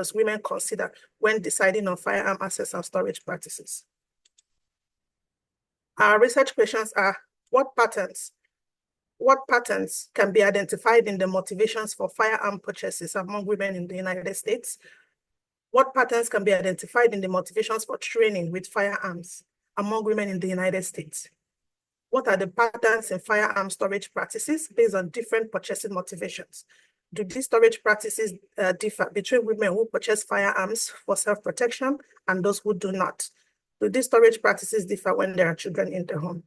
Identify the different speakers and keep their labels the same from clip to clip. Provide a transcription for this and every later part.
Speaker 1: factors women consider when deciding on firearm access and storage practices. Our research questions are, what patterns can be identified in the motivations for firearm purchases among women in the United States? What patterns can be identified in the motivations for training with firearms among women in the United States? What are the patterns in firearm storage practices based on different purchasing motivations? Do these storage practices differ between women who purchase firearms for self-protection and those who do not? Do these storage practices differ when there are children in the home?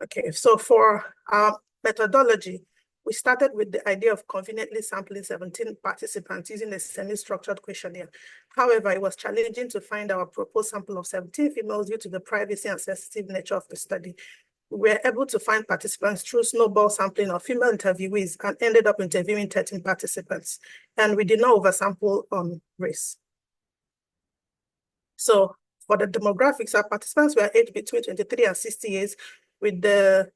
Speaker 1: Okay, so for our methodology, we started with the idea of conveniently sampling 17 participants using a semi-structured questionnaire. However, it was challenging to find our proposed sample of 17 females due to the privacy and sensitive nature of the study. We were able to find participants through snowball sampling of female interviewees and ended up interviewing 13 participants. And we did not oversample on race. So for the demographics, our participants were aged between 23 and 60 years, with the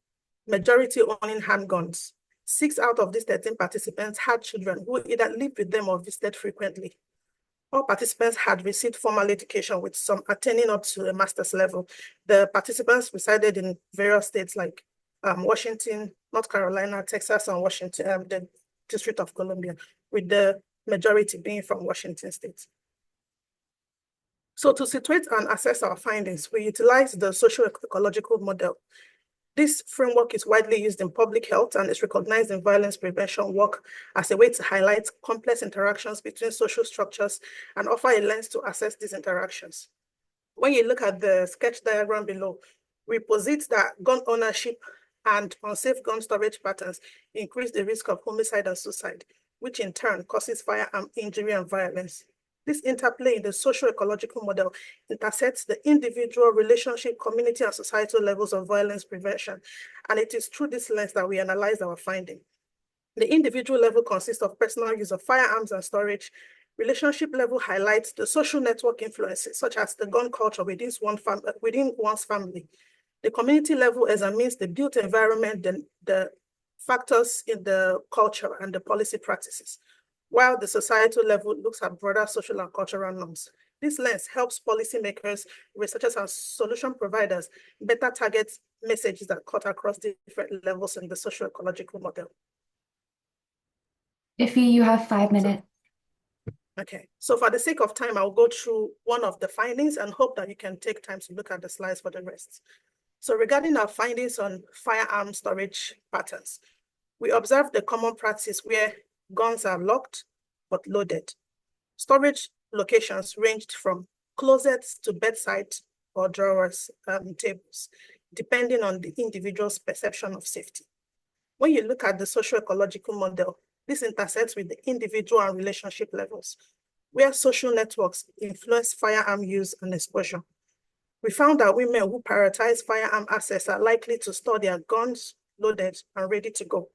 Speaker 1: majority owning handguns. 6 out of these 13 participants had children who either lived with them or visited frequently. All participants had received formal education, with some attaining up to a master's level. The participants resided in various states like Washington, North Carolina, Texas, and Washington, the District of Columbia, with the majority being from Washington state. So to situate and assess our findings, we utilize the socio-ecological model. This framework is widely used in public health and is recognized in violence prevention work as a way to highlight complex interactions between social structures and offer a lens to assess these interactions. When you look at the sketch diagram below, we posit that gun ownership and unsafe gun storage patterns increase the risk of homicide and suicide, which in turn causes firearm injury and violence. This interplay in the socio-ecological model intersects the individual, relationship, community, and societal levels of violence prevention. And it is through this lens that we analyze our finding. The individual level consists of personal use of firearms and storage. Relationship level highlights the social network influences, such as the gun culture within one's family. The community level examines the built environment, the factors in the culture, and the policy practices, while the societal level looks at broader social and cultural norms. This lens helps policymakers, researchers, and solution providers better target messages that cut across different levels in the socio-ecological model.
Speaker 2: Iffy, you have 5 minutes.
Speaker 1: Okay, so for the sake of time, I'll go through one of the findings and hope that you can take time to look at the slides for the rest. So regarding our findings on firearm storage patterns, we observed the common practice where guns are locked but loaded. Storage locations ranged from closets to bedside or drawers, tables, depending on the individual's perception of safety. When you look at the socio-ecological model, this intersects with the individual and relationship levels, where social networks influence firearm use and exposure. We found that women who prioritize firearm access are likely to store their guns loaded and ready to go,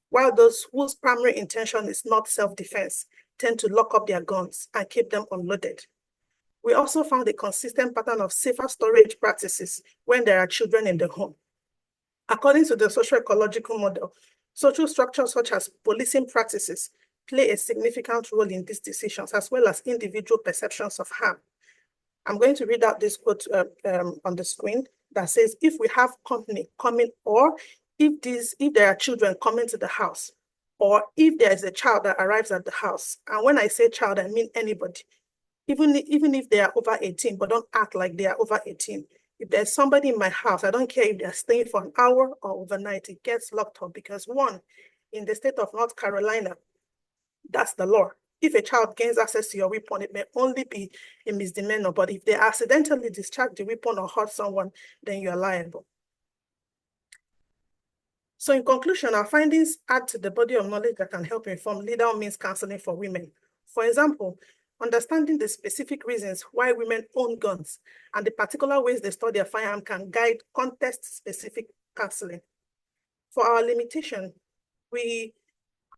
Speaker 1: while those whose primary intention is not self-defense tend to lock up their guns and keep them unloaded. We also found a consistent pattern of safer storage practices when there are children in the home. According to the socio-ecological model, social structures such as policing practices play a significant role in these decisions, as well as individual perceptions of harm. I'm going to read out this quote on the screen that says, if we have company coming, or if there are children coming to the house, or if there is a child that arrives at the house, and when I say child, I mean anybody, even if they are over 18, but don't act like they are over 18. If there's somebody in my house, I don't care if they're staying for an hour or overnight, it gets locked up, because one, in the state of North Carolina, that's the law. If a child gains access to your weapon, it may only be a misdemeanor, but if they accidentally discharge the weapon or hurt someone, then you are liable. So in conclusion, our findings add to the body of knowledge that can help inform legal means counseling for women. For example, understanding the specific reasons why women own guns and the particular ways they store their firearm can guide context-specific counseling. For our limitation, we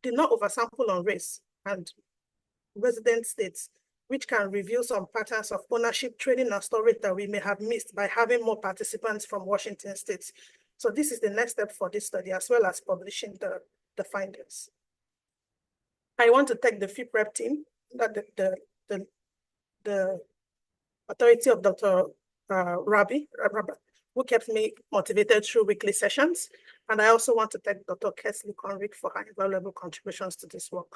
Speaker 1: did not oversample on race and resident states, which can reveal some patterns of ownership, trading, and storage that we may have missed by having more participants from Washington state. So this is the next step for this study, as well as publishing the findings. I want to thank the FIPREP team, that the authority of Dr. Rabi, who kept me motivated through weekly sessions. And I also want to thank Dr. Kesley Conrick for her invaluable contributions to this work.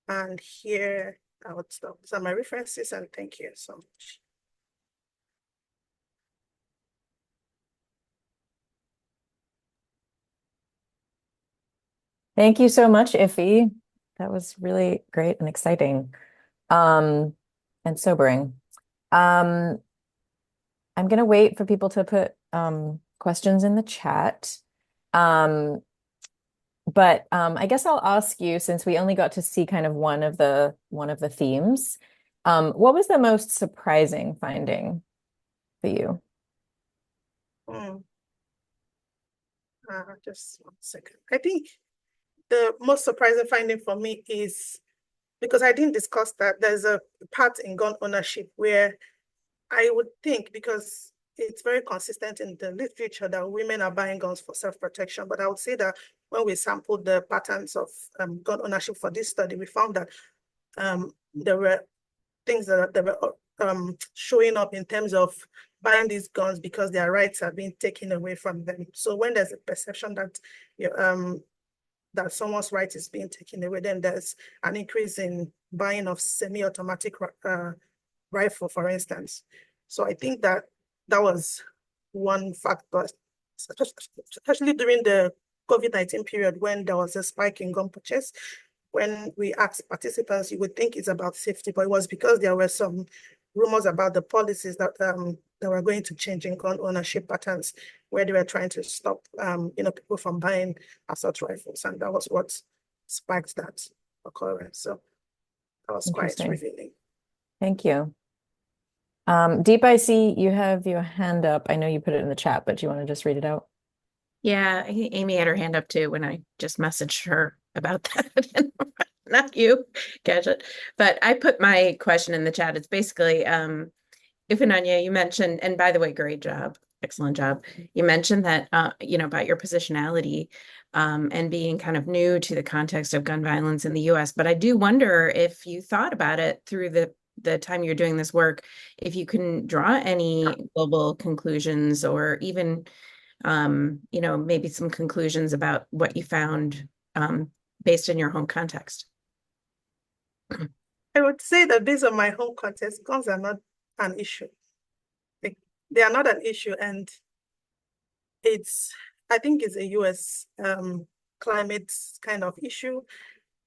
Speaker 1: And here I would stop. These are my references, and thank you so much.
Speaker 2: Thank you so much, Iffy. That was really great and exciting, and sobering. I'm gonna wait for people to put questions in the chat. But I guess I'll ask you, since we only got to see kind of one of the themes, what was the most surprising finding for you?
Speaker 1: Just 1 second. I think the most surprising finding for me is, because I didn't discuss that, there's a part in gun ownership where I would think, because it's very consistent in the literature, that women are buying guns for self-protection. But I would say that when we sampled the patterns of gun ownership for this study, we found that there were things that were showing up in terms of buying these guns because their rights are being taken away from them. So when there's a perception that that someone's right is being taken away, then there's an increase in buying of semi-automatic rifle, for instance. So I think that was one factor, especially during the COVID-19 period, when there was a spike in gun purchase. When we asked participants, you would think it's about safety, but it was because there were some rumors about the policies that that were going to change in gun ownership patterns, where they were trying to stop people from buying assault rifles, and that was what spiked that occurrence. So that was quite revealing.
Speaker 2: Thank you. Deep, I see you have your hand up. I know you put it in the chat, but do you want to just read it out?
Speaker 3: Yeah, Amy had her hand up too when I just messaged her about that. Not you, Gadget. But I put my question in the chat. It's basically, Ifananya, you mentioned, and by the way, great job. Excellent job. You mentioned that, about your positionality and being kind of new to the context of gun violence in the US. But I do wonder if you thought about it through the time you're doing this work, if you can draw any global conclusions, or even maybe some conclusions about what you found based in your home context.
Speaker 1: I would say that based on my home context, guns are not an issue. They are not an issue, and I think it's a US climate kind of issue.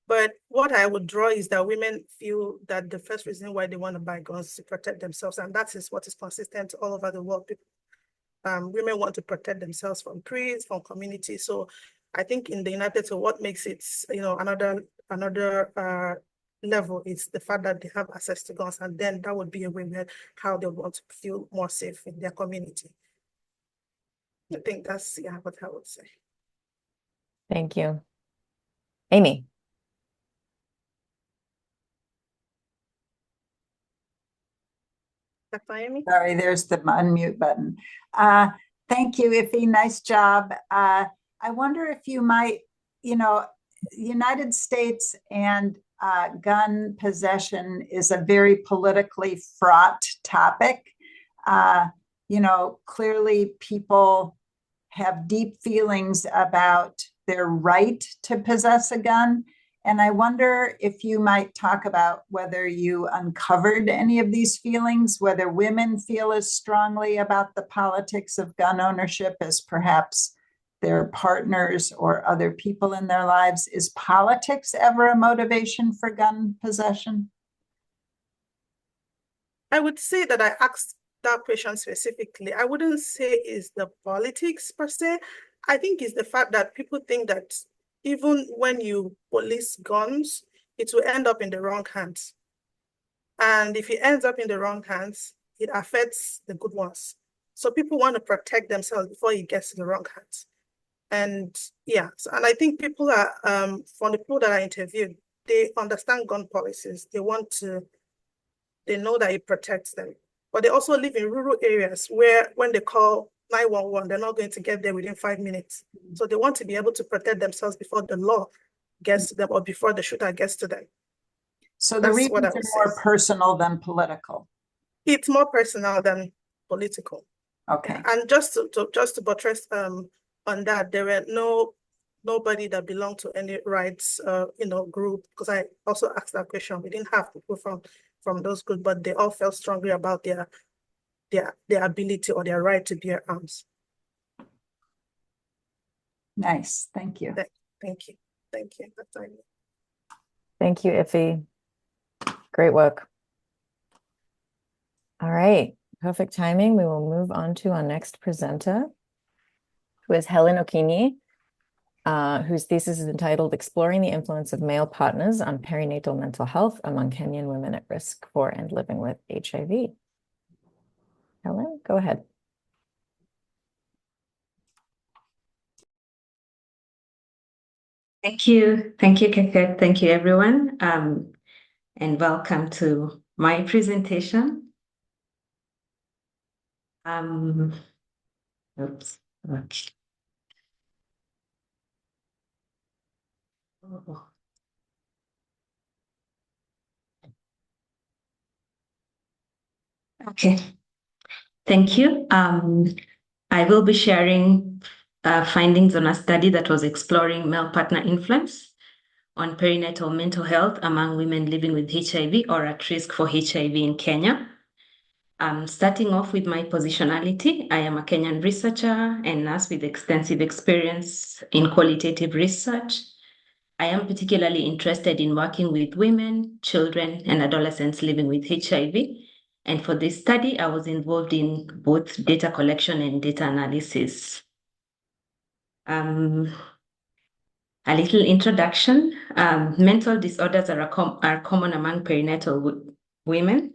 Speaker 1: But what I would draw is that women feel that the first reason why they want to buy guns is to protect themselves, and that is what is consistent all over the world. Women want to protect themselves from priests, from community. So I think in the United States, what makes it, another level is the fact that they have access to guns, and then that would be a way where how they want to feel more safe in their community. I think that's what I would say.
Speaker 2: Thank you. Amy.
Speaker 4: Sorry, there's the unmute button. Thank you, Iffy. Nice job. I wonder if you might, United States and gun possession is a very politically fraught topic. Clearly people have deep feelings about their right to possess a gun. And I wonder if you might talk about whether you uncovered any of these feelings, whether women feel as strongly about the politics of gun ownership as perhaps their partners or other people in their lives. Is politics ever a motivation for gun possession?
Speaker 1: I would say that I asked that question specifically. I wouldn't say it's the politics per se. I think it's the fact that people think that even when you police guns, it will end up in the wrong hands. And if it ends up in the wrong hands, it affects the good ones. So people want to protect themselves before it gets to the wrong hands. And and I think people are, from the people that I interviewed, they understand gun policies. They know that it protects them. But they also live in rural areas where when they call 911, they're not going to get there within 5 minutes. So they want to be able to protect themselves before the law gets to them or before the shooter gets to them.
Speaker 4: So the
Speaker 1: That's what I
Speaker 4: reasons are
Speaker 1: would
Speaker 4: more
Speaker 1: say.
Speaker 4: personal than political.
Speaker 1: It's more personal than political.
Speaker 4: Okay.
Speaker 1: And just to buttress on that, there were nobody that belonged to any rights group, because I also asked that question. We didn't have people from those groups, but they all felt strongly about their ability or their right to bear arms.
Speaker 4: Nice. Thank you.
Speaker 1: Thank you. Thank you. That's all.
Speaker 2: Thank you, Iffy. Great work. All right, perfect timing. We will move on to our next presenter, who is Helen Okinyi, whose thesis is entitled Exploring the Influence of Male Partners on Perinatal Mental Health Among Kenyan Women at Risk for and Living with HIV. Helen, go ahead.
Speaker 5: Thank you. Thank you, Keke. Thank you, everyone. And welcome to my presentation. Oops. Okay. Oh. Okay. Thank you. I will be sharing findings on a study that was exploring male partner influence on perinatal mental health among women living with HIV or at risk for HIV in Kenya. Starting off with my positionality, I am a Kenyan researcher and nurse with extensive experience in qualitative research. I am particularly interested in working with women, children, and adolescents living with HIV. And for this study, I was involved in both data collection and data analysis. A little introduction. Mental disorders are common among perinatal women,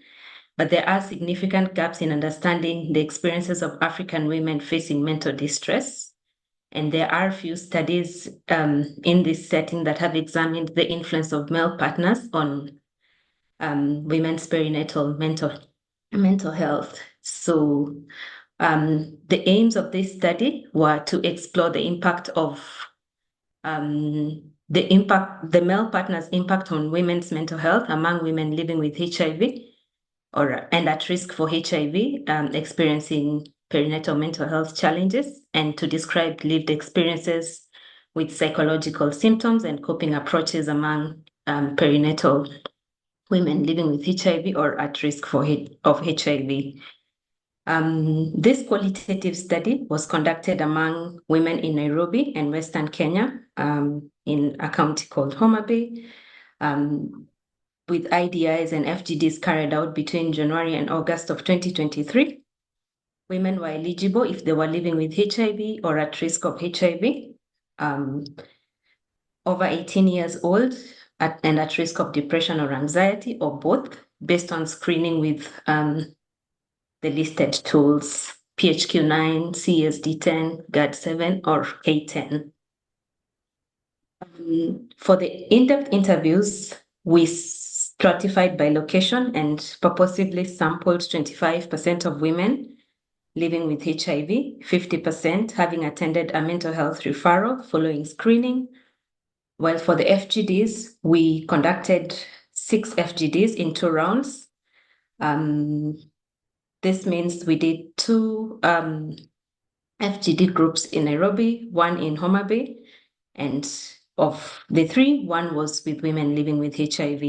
Speaker 5: but there are significant gaps in understanding the experiences of African women facing mental distress. And there are a few studies in this setting that have examined the influence of male partners on women's perinatal mental health. So the aims of this study were to explore the impact of the male partner's impact on women's mental health among women living with HIV and at risk for HIV, experiencing perinatal mental health challenges, and to describe lived experiences with psychological symptoms and coping approaches among perinatal women living with HIV or at risk of HIV. This qualitative study was conducted among women in Nairobi and Western Kenya, in a county called Homa Bay, with IDIs and FGDs carried out between January and August of 2023. Women were eligible if they were living with HIV or at risk of HIV, over 18 years old, and at risk of depression or anxiety, or both, based on screening with the listed tools, PHQ-9, CSD-10, GAD-7, or K-10. For the in-depth interviews, we stratified by location and purposely sampled 25% of women living with HIV, 50% having attended a mental health referral following screening. While for the FGDs, we conducted 6 FGDs in 2 rounds. This means we did 2 FGD groups in Nairobi, 1 in Homa Bay, and of the 3, 1 was with women living with HIV.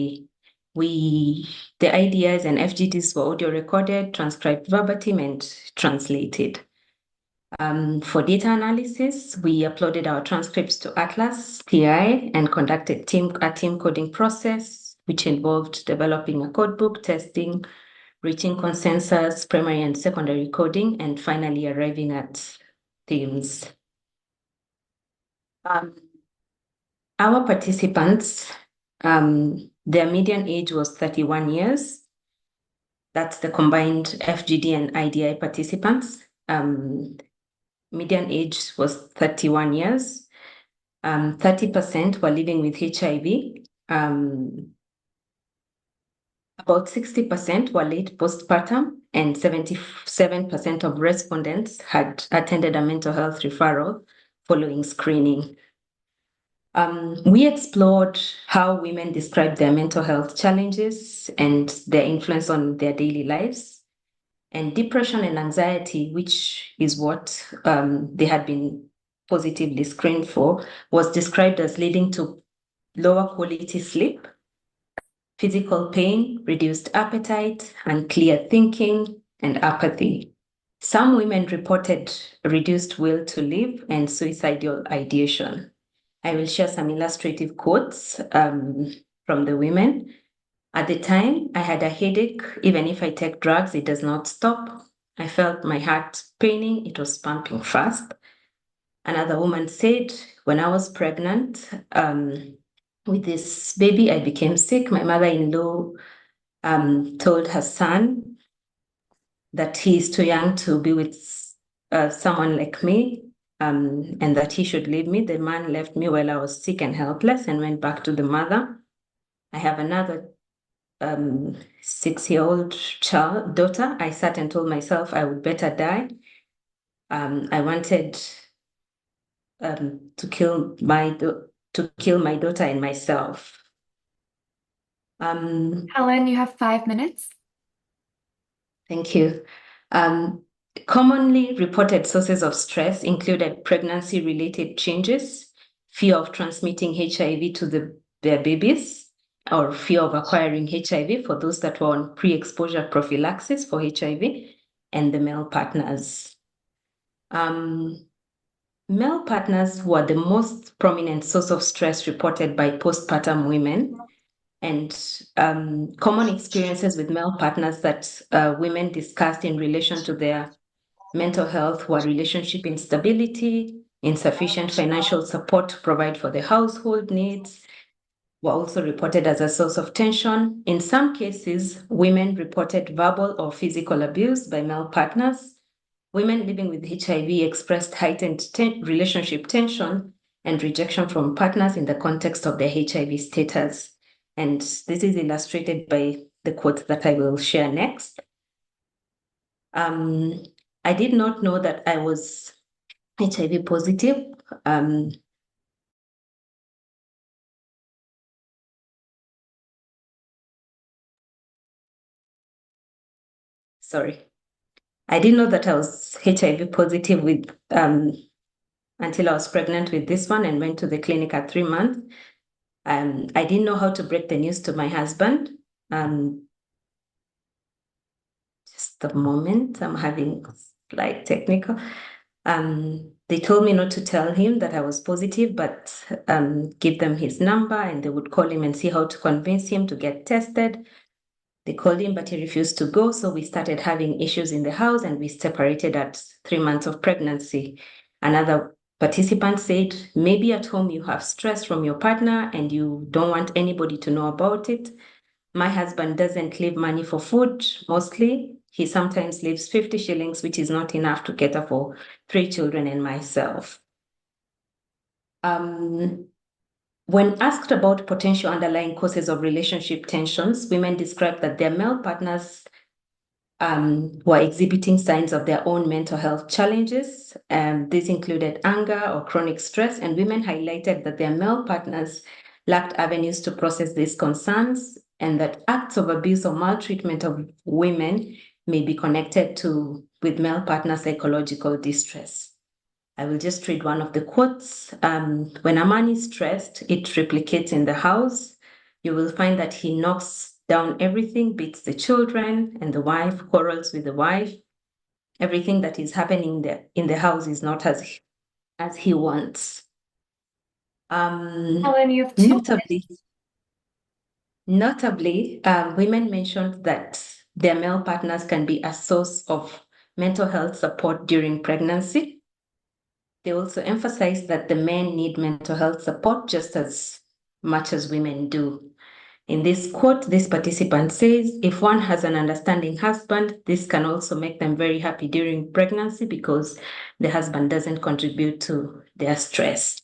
Speaker 5: The IDIs and FGDs were audio recorded, transcribed verbatim, and translated. For data analysis, we uploaded our transcripts to Atlas TI and conducted a team coding process, which involved developing a codebook, testing, reaching consensus, primary and secondary coding, and finally arriving at themes. Our participants, their median age was 31 years. That's the combined FGD and IDI participants. Median age was 31 years. 30% were living with HIV. About 60% were late postpartum, and 77% of respondents had attended a mental health referral following screening. We explored how women describe their mental health challenges and their influence on their daily lives. And depression and anxiety, which is what they had been positively screened for, was described as leading to lower quality sleep, physical pain, reduced appetite, unclear thinking, and apathy. Some women reported reduced will to live and suicidal ideation. I will share some illustrative quotes from the women. At the time, I had a headache. Even if I take drugs, it does not stop. I felt my heart paining. It was pumping fast. Another woman said, when I was pregnant with this baby, I became sick. My mother-in-law told her son that he is too young to be with someone like me, and that he should leave me. The man left me while I was sick and helpless and went back to the mother. I have another 6-year-old daughter. I sat and told myself I would better die. I wanted to kill my daughter and myself.
Speaker 6: Helen, you have 5 minutes.
Speaker 5: Thank you. Commonly reported sources of stress included pregnancy-related changes, fear of transmitting HIV to their babies, or fear of acquiring HIV for those that were on pre-exposure prophylaxis for HIV, and the male partners. Male partners were the most prominent source of stress reported by postpartum women, and common experiences with male partners that women discussed in relation to their mental health were relationship instability, insufficient financial support to provide for the household needs, were also reported as a source of tension. In some cases, women reported verbal or physical abuse by male partners. Women living with HIV expressed heightened relationship tension and rejection from partners in the context of their HIV status. And this is illustrated by the quote that I will share next. I did not know that I was HIV positive. Sorry. I didn't know that I was HIV positive until I was pregnant with this one and went to the clinic at 3 months. I didn't know how to break the news to my husband. Just a moment, I'm having slight technical. They told me not to tell him that I was positive, but give them his number and they would call him and see how to convince him to get tested. They called him, but he refused to go. So we started having issues in the house and we separated at 3 months of pregnancy. Another participant said, maybe at home you have stress from your partner and you don't want anybody to know about it. My husband doesn't leave money for food, mostly. He sometimes leaves 50 shillings, which is not enough to cater for 3 children and myself. When asked about potential underlying causes of relationship tensions, women described that their male partners were exhibiting signs of their own mental health challenges. These included anger or chronic stress, and women highlighted that their male partners lacked avenues to process these concerns, and that acts of abuse or maltreatment of women may be connected with male partner psychological distress. I will just read one of the quotes. When a man is stressed, it replicates in the house. You will find that he knocks down everything, beats the children and the wife, quarrels with the wife. Everything that is happening in the house is not as he wants.
Speaker 6: Helen, you have 2 minutes.
Speaker 5: Notably, women mentioned that their male partners can be a source of mental health support during pregnancy. They also emphasized that the men need mental health support just as much as women do. In this quote, this participant says, if one has an understanding husband, this can also make them very happy during pregnancy because the husband doesn't contribute to their stress.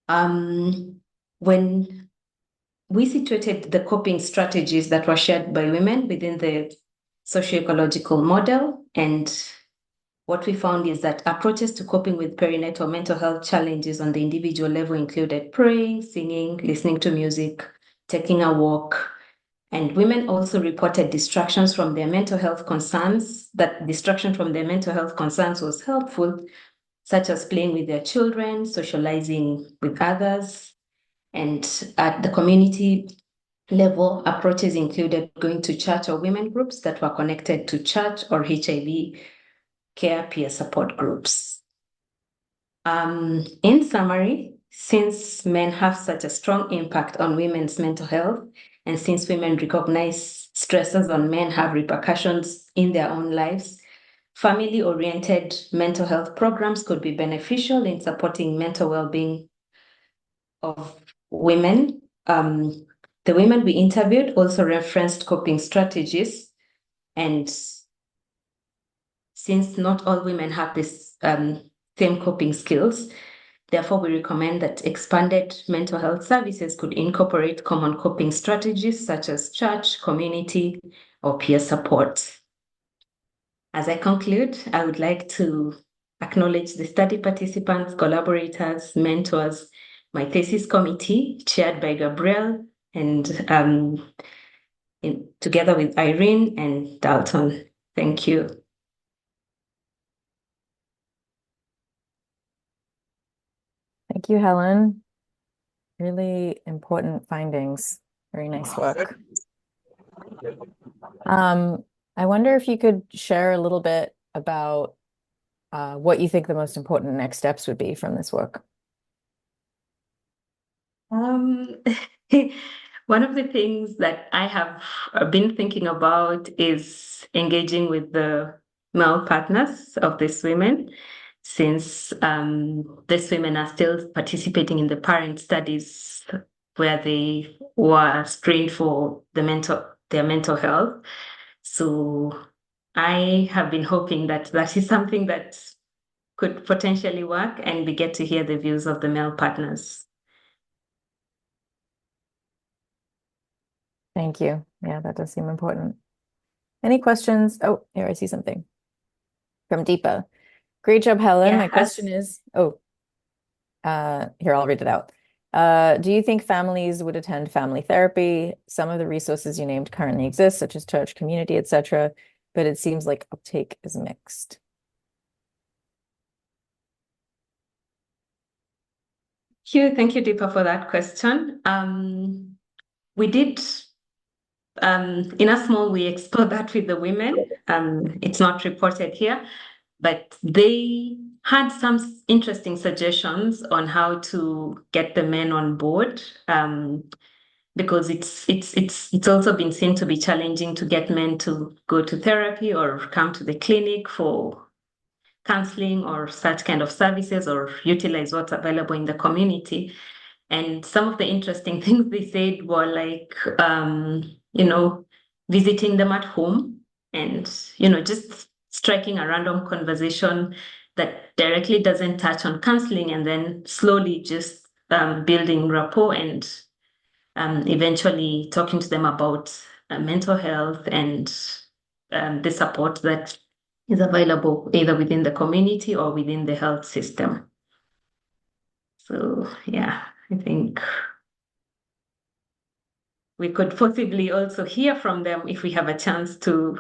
Speaker 5: When we situated the coping strategies that were shared by women within the socio-ecological model, and what we found is that approaches to coping with perinatal mental health challenges on the individual level included praying, singing, listening to music, taking a walk. And women also reported distractions from their mental health concerns, that distraction from their mental health concerns was helpful, such as playing with their children, socializing with others. And at the community level, approaches included going to church or women groups that were connected to church or HIV care peer support groups. In summary, since men have such a strong impact on women's mental health, and since women recognize stresses on men have repercussions in their own lives, family-oriented mental health programs could be beneficial in supporting mental well-being of women. The women we interviewed also referenced coping strategies, and since not all women have this same coping skills, therefore we recommend that expanded mental health services could incorporate common coping strategies such as church, community, or peer support. As I conclude, I would like to acknowledge the study participants, collaborators, mentors, my thesis committee, chaired by Gabrielle, and together with Irene and Dalton. Thank you.
Speaker 2: Thank you, Helen. Really important findings. Very nice work. I wonder if you could share a little bit about what you think the most important next steps would be from this work.
Speaker 5: One of the things that I have been thinking about is engaging with the male partners of these women, since these women are still participating in the parent studies where they were screened for their mental health. So I have been hoping that that is something that could potentially work, and we get to hear the views of the male partners.
Speaker 2: Thank you. Yeah, that does seem important. Any questions? Oh, here I see something from Deepa. Great job, Helen.
Speaker 5: Yeah,
Speaker 2: My question is, here, I'll read it out. Do you think families would attend family therapy? Some of the resources you named currently exist, such as church, community, etc., but it seems like uptake is mixed.
Speaker 5: Thank you, Deepa, for that question. We did, in a small way, explore that with the women. It's not reported here, but they had some interesting suggestions on how to get the men on board, because it's also been seen to be challenging to get men to go to therapy or come to the clinic for counseling or such kind of services, or utilize what's available in the community. And some of the interesting things they said were like, visiting them at home and, just striking a random conversation that directly doesn't touch on counseling, and then slowly just building rapport and eventually talking to them about mental health and the support that is available either within the community or within the health system. So, yeah, I think we could possibly also hear from them if we have a chance to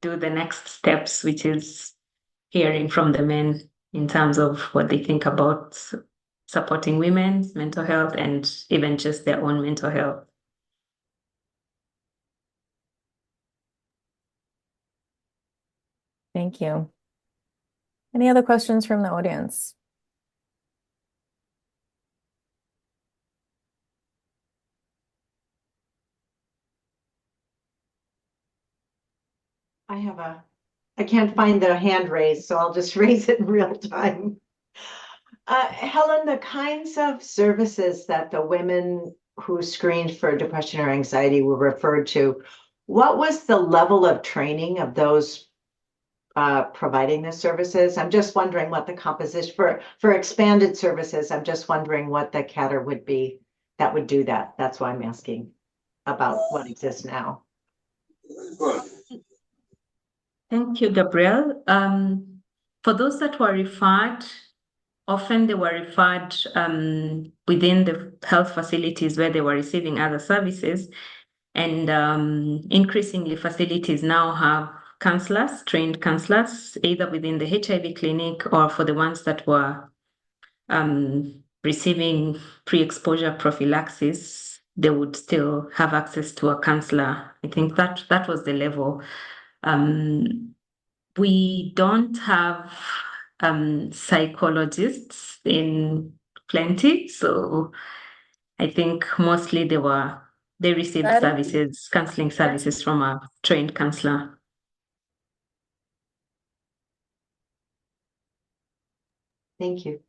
Speaker 5: do the next steps, which is hearing from the men in terms of what they think about supporting women's mental health and even just their own mental health.
Speaker 2: Thank you. Any other questions from the audience?
Speaker 7: I can't find the hand raised, so I'll just raise it in real time. Helen, the kinds of services that the women who screened for depression or anxiety were referred to, what was the level of training of those providing the services? I'm just wondering what the composition for expanded services. I'm just wondering what the category would be that would do that. That's why I'm asking about what exists now.
Speaker 5: Thank you, Gabrielle. For those that were referred, often they were referred within the health facilities where they were receiving other services. And increasingly, facilities now have counselors, trained counselors, either within the HIV clinic or for the ones that were receiving pre-exposure prophylaxis, they would still have access to a counselor. I think that was the level. We don't have psychologists in plenty, so I think mostly they received services, counseling services from a trained counselor.
Speaker 7: Thank you.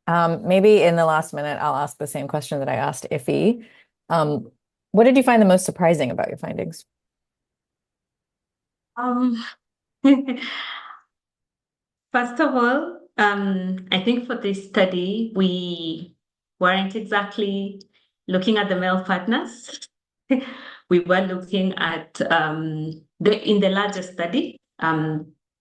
Speaker 2: Maybe in the last minute, I'll ask the same question that I asked Iffy. What did you find the most surprising about your findings?
Speaker 5: First of all, I think for this study, we weren't exactly looking at the male partners. We were looking at in the larger study,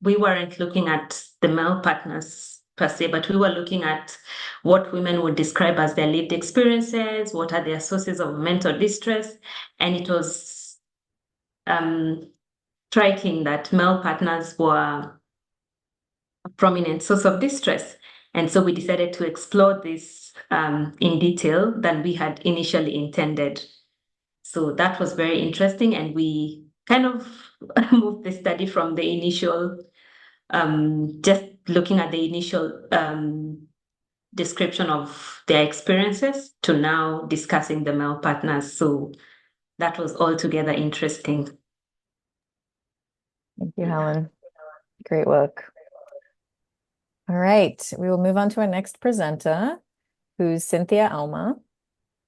Speaker 5: we weren't looking at the male partners per se, but we were looking at what women would describe as their lived experiences, what are their sources of mental distress, and it was striking that male partners were a prominent source of distress. And so we decided to explore this in detail than we had initially intended. So that was very interesting. And we kind of moved the study from the initial, just looking at the initial description of their experiences to now discussing the male partners. So that was altogether interesting.
Speaker 2: Thank you, Helen. Great work. All right, we will move on to our next presenter, who's Cynthia Alma,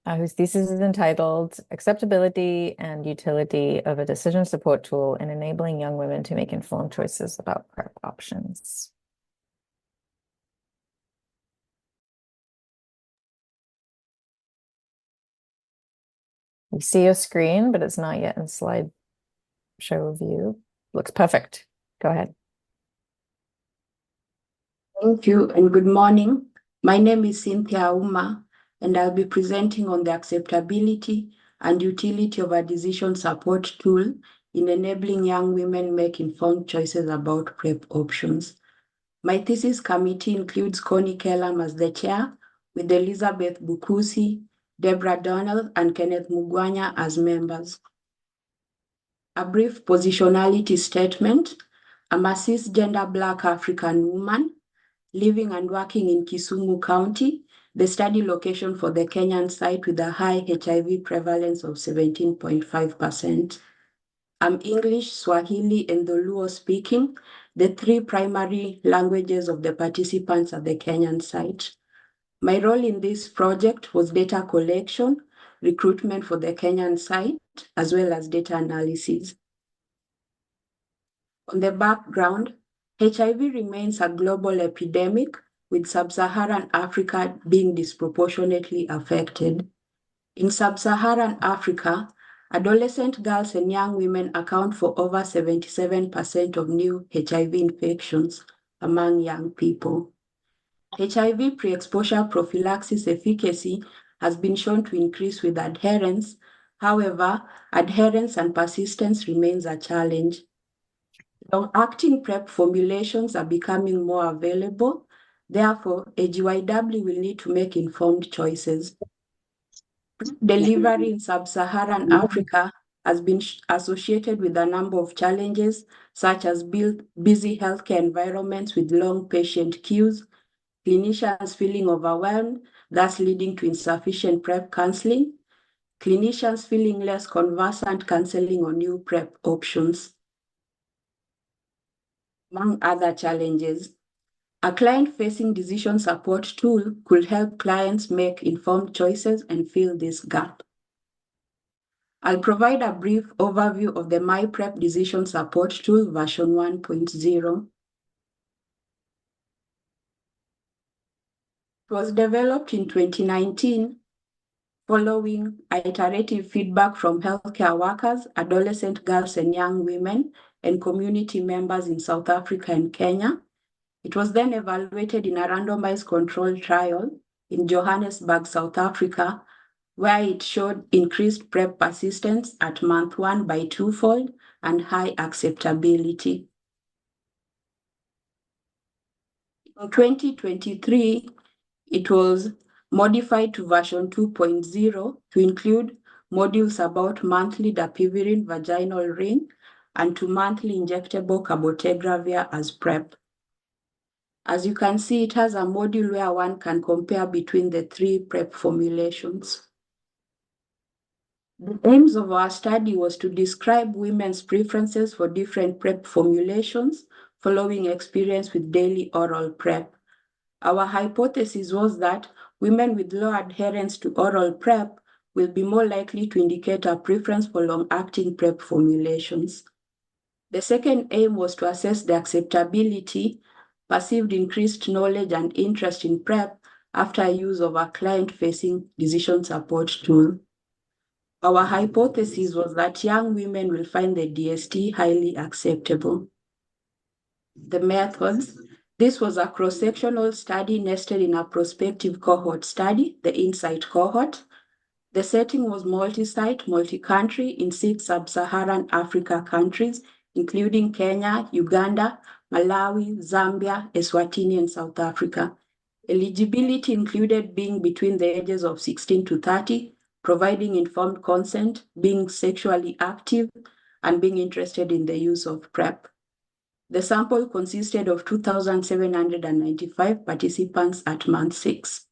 Speaker 2: whose thesis is entitled Acceptability and Utility of a Decision Support Tool in Enabling Young Women to Make Informed Choices About PrEP Options. We see your screen, but it's not yet in slideshow view. Looks perfect. Go ahead.
Speaker 8: Thank you and good morning. My name is Cynthia Auma, and I'll be presenting on the acceptability and utility of a decision support tool in enabling young women make informed choices about PrEP options. My thesis committee includes Connie Kellam as the chair, with Elizabeth Bukusi, Deborah Donald, and Kenneth Mugwanya as members. A brief positionality statement. I'm a cisgender Black African woman living and working in Kisumu County, the study location for the Kenyan site with a high HIV prevalence of 17.5%. I'm English, Swahili, and Luo speaking, the three primary languages of the participants at the Kenyan site. My role in this project was data collection, recruitment for the Kenyan site, as well as data analysis. On the background, HIV remains a global epidemic, with sub-Saharan Africa being disproportionately affected. In sub-Saharan Africa, adolescent girls and young women account for over 77% of new HIV infections among young people. HIV pre-exposure prophylaxis efficacy has been shown to increase with adherence. However, adherence and persistence remains a challenge. Long-acting PrEP formulations are becoming more available. Therefore, AGYW will need to make informed choices. Delivery in sub-Saharan Africa has been associated with a number of challenges, such as busy healthcare environments with long patient queues, clinicians feeling overwhelmed, thus leading to insufficient PrEP counseling, clinicians feeling less conversant counseling on new PrEP options. Among other challenges, a client-facing decision support tool could help clients make informed choices and fill this gap. I'll provide a brief overview of the MyPrep Decision Support Tool version 1.0. It was developed in 2019 following iterative feedback from healthcare workers, adolescent girls and young women, and community members in South Africa and Kenya. It was then evaluated in a randomized controlled trial in Johannesburg, South Africa, where it showed increased PrEP persistence at month 1 by twofold and high acceptability. In 2023, it was modified to version 2.0 to include modules about monthly dapivirine vaginal ring and to monthly injectable cabotegravir as PrEP. As you can see, it has a module where one can compare between the 3 PrEP formulations. The aims of our study was to describe women's preferences for different PrEP formulations following experience with daily oral PrEP. Our hypothesis was that women with low adherence to oral PrEP will be more likely to indicate a preference for long-acting PrEP formulations. The second aim was to assess the acceptability, perceived increased knowledge and interest in PrEP after use of a client-facing decision support tool. Our hypothesis was that young women will find the DST highly acceptable. The methods. This was a cross-sectional study nested in a prospective cohort study, the INSIGHT cohort. The setting was multi-site, multi-country in 6 sub-Saharan Africa countries, including Kenya, Uganda, Malawi, Zambia, Eswatini, and South Africa. Eligibility included being between the ages of 16 to 30, providing informed consent, being sexually active, and being interested in the use of PrEP. The sample consisted of 2,795 participants at month 6.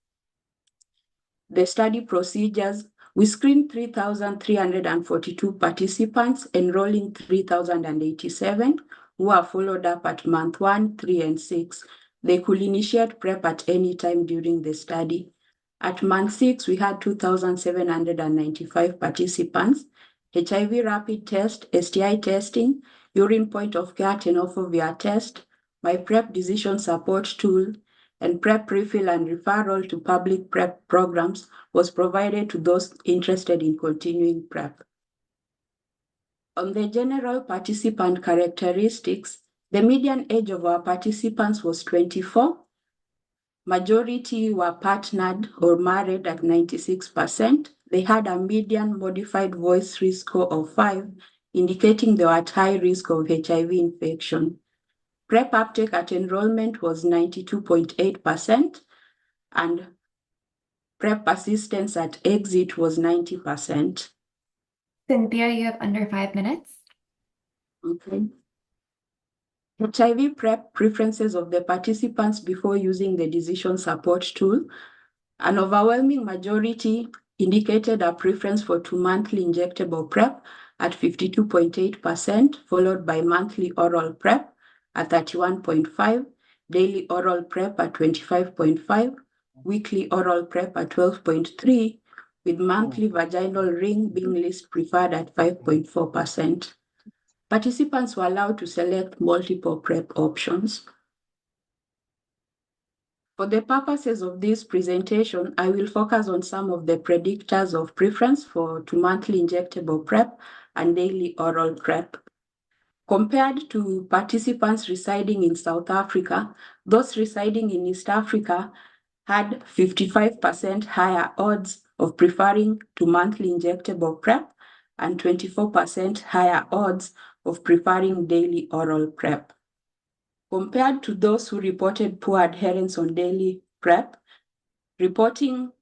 Speaker 8: The study procedures, we screened 3,342 participants, enrolling 3,087 who were followed up at month 1, 3, and 6. They could initiate PrEP at any time during the study. At month 6, we had 2,795 participants, HIV rapid test, STI testing, urine point of care tenofovir test, my PrEP decision support tool, and PrEP refill and referral to public PrEP programs was provided to those interested in continuing PrEP. On the general participant characteristics, the median age of our participants was 24. Majority were partnered or married at 96%. They had a median modified voice risk score of 5, indicating they were at high risk of HIV infection. PrEP uptake at enrollment was 92.8%, and PrEP persistence at exit was 90%.
Speaker 6: Cynthia, you have under 5 minutes.
Speaker 8: Okay. HIV PrEP preferences of the participants before using the decision support tool. An overwhelming majority indicated a preference for 2-monthly injectable PrEP at 52.8%, followed by monthly oral PrEP at 31.5%, daily oral PrEP at 25.5%, weekly oral PrEP at 12.3%, with monthly vaginal ring being least preferred at 5.4%. Participants were allowed to select multiple PrEP options. For the purposes of this presentation, I will focus on some of the predictors of preference for 2-monthly injectable PrEP and daily oral PrEP. Compared to participants residing in South Africa, those residing in East Africa had 55% higher odds of preferring 2-monthly injectable PrEP and 24% higher odds of preferring daily oral PrEP. Compared to those who reported poor adherence on daily PrEP, reporting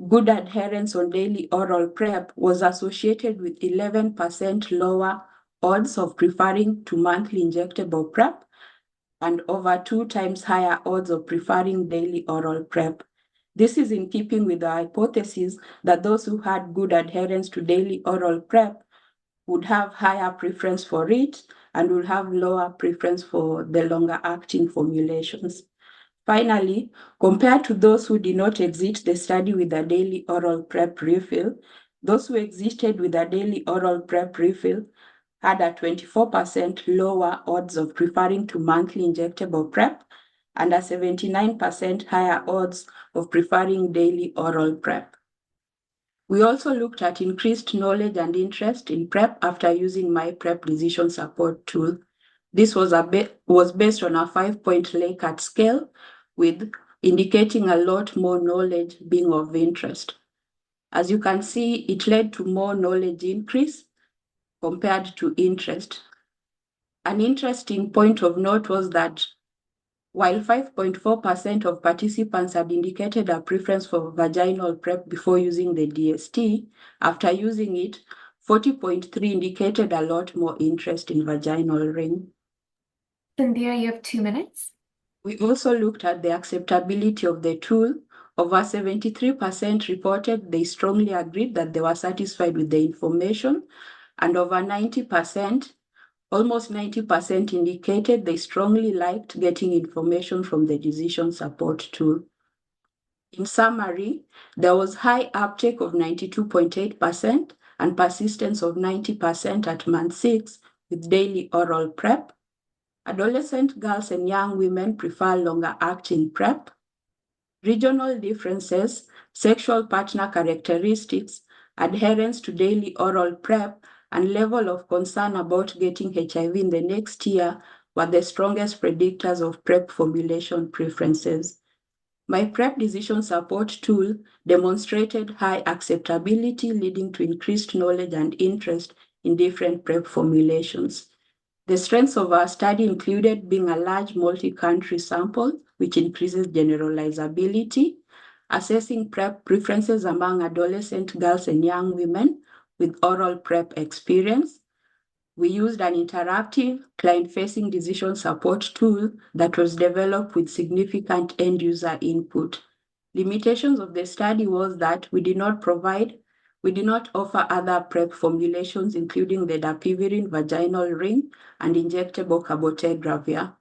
Speaker 8: good adherence on daily oral PrEP was associated with 11% lower odds of preferring 2-monthly injectable PrEP and over 2 times higher odds of preferring daily oral PrEP. This is in keeping with the hypothesis that those who had good adherence to daily oral PrEP would have higher preference for it and will have lower preference for the longer acting formulations. Finally, compared to those who did not exit the study with a daily oral PrEP refill, those who exited with a daily oral PrEP refill had a 24% lower odds of preferring 2-monthly injectable PrEP and a 79% higher odds of preferring daily oral PrEP. We also looked at increased knowledge and interest in PrEP after using my PrEP decision support tool. This was based on a 5-point Likert scale, with indicating a lot more knowledge being of interest. As you can see, it led to more knowledge increase compared to interest. An interesting point of note was that while 5.4% of participants had indicated a preference for vaginal PrEP before using the DST, after using it, 40.3% indicated a lot more interest in vaginal ring.
Speaker 6: Cynthia, you have 2 minutes.
Speaker 8: We also looked at the acceptability of the tool. Over 73% reported they strongly agreed that they were satisfied with the information, and over 90%, almost 90% indicated they strongly liked getting information from the decision support tool. In summary, there was high uptake of 92.8% and persistence of 90% at month 6 with daily oral PrEP. Adolescent girls and young women prefer longer-acting PrEP. Regional differences, sexual partner characteristics, adherence to daily oral PrEP, and level of concern about getting HIV in the next year were the strongest predictors of PrEP formulation preferences. My PrEP decision support tool demonstrated high acceptability, leading to increased knowledge and interest in different PrEP formulations. The strengths of our study included being a large multi-country sample, which increases generalizability, assessing PrEP preferences among adolescent girls and young women with oral PrEP experience. We used an interactive client-facing decision support tool that was developed with significant end-user input. Limitations of the study was that we did not offer other PrEP formulations, including the dapivirine vaginal ring and injectable cabotegravir.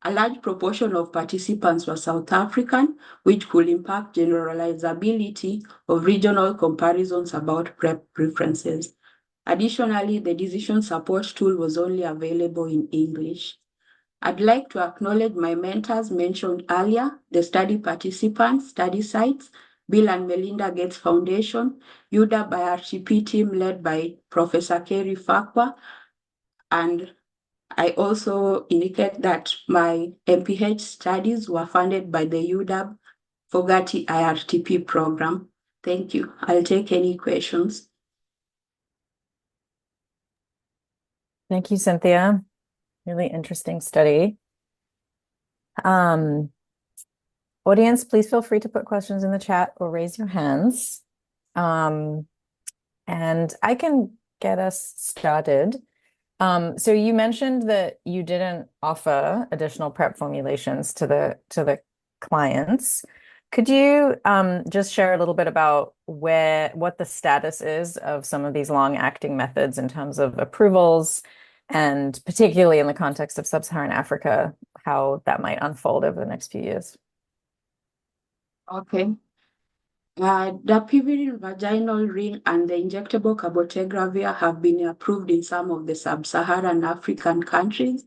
Speaker 8: A large proportion of participants were South African, which could impact generalizability of regional comparisons about PrEP preferences. Additionally, the decision support tool was only available in English. I'd like to acknowledge my mentors mentioned earlier, the study participants, study sites, Bill and Melinda Gates Foundation, UW IRTP team led by Professor Kerry Fakwa, and I also indicate that my MPH studies were funded by the UW Fogarty IRTP program. Thank you. I'll take any questions.
Speaker 2: Thank you, Cynthia. Really interesting study. Audience, please feel free to put questions in the chat or raise your hands. And I can get us started. So you mentioned that you didn't offer additional PrEP formulations to the clients. Could you just share a little bit about what the status is of some of these long-acting methods in terms of approvals, and particularly in the context of sub-Saharan Africa, how that might unfold over the next few years?
Speaker 8: Okay. Dapivirine vaginal ring and the injectable cabotegravir have been approved in some of the sub-Saharan African countries.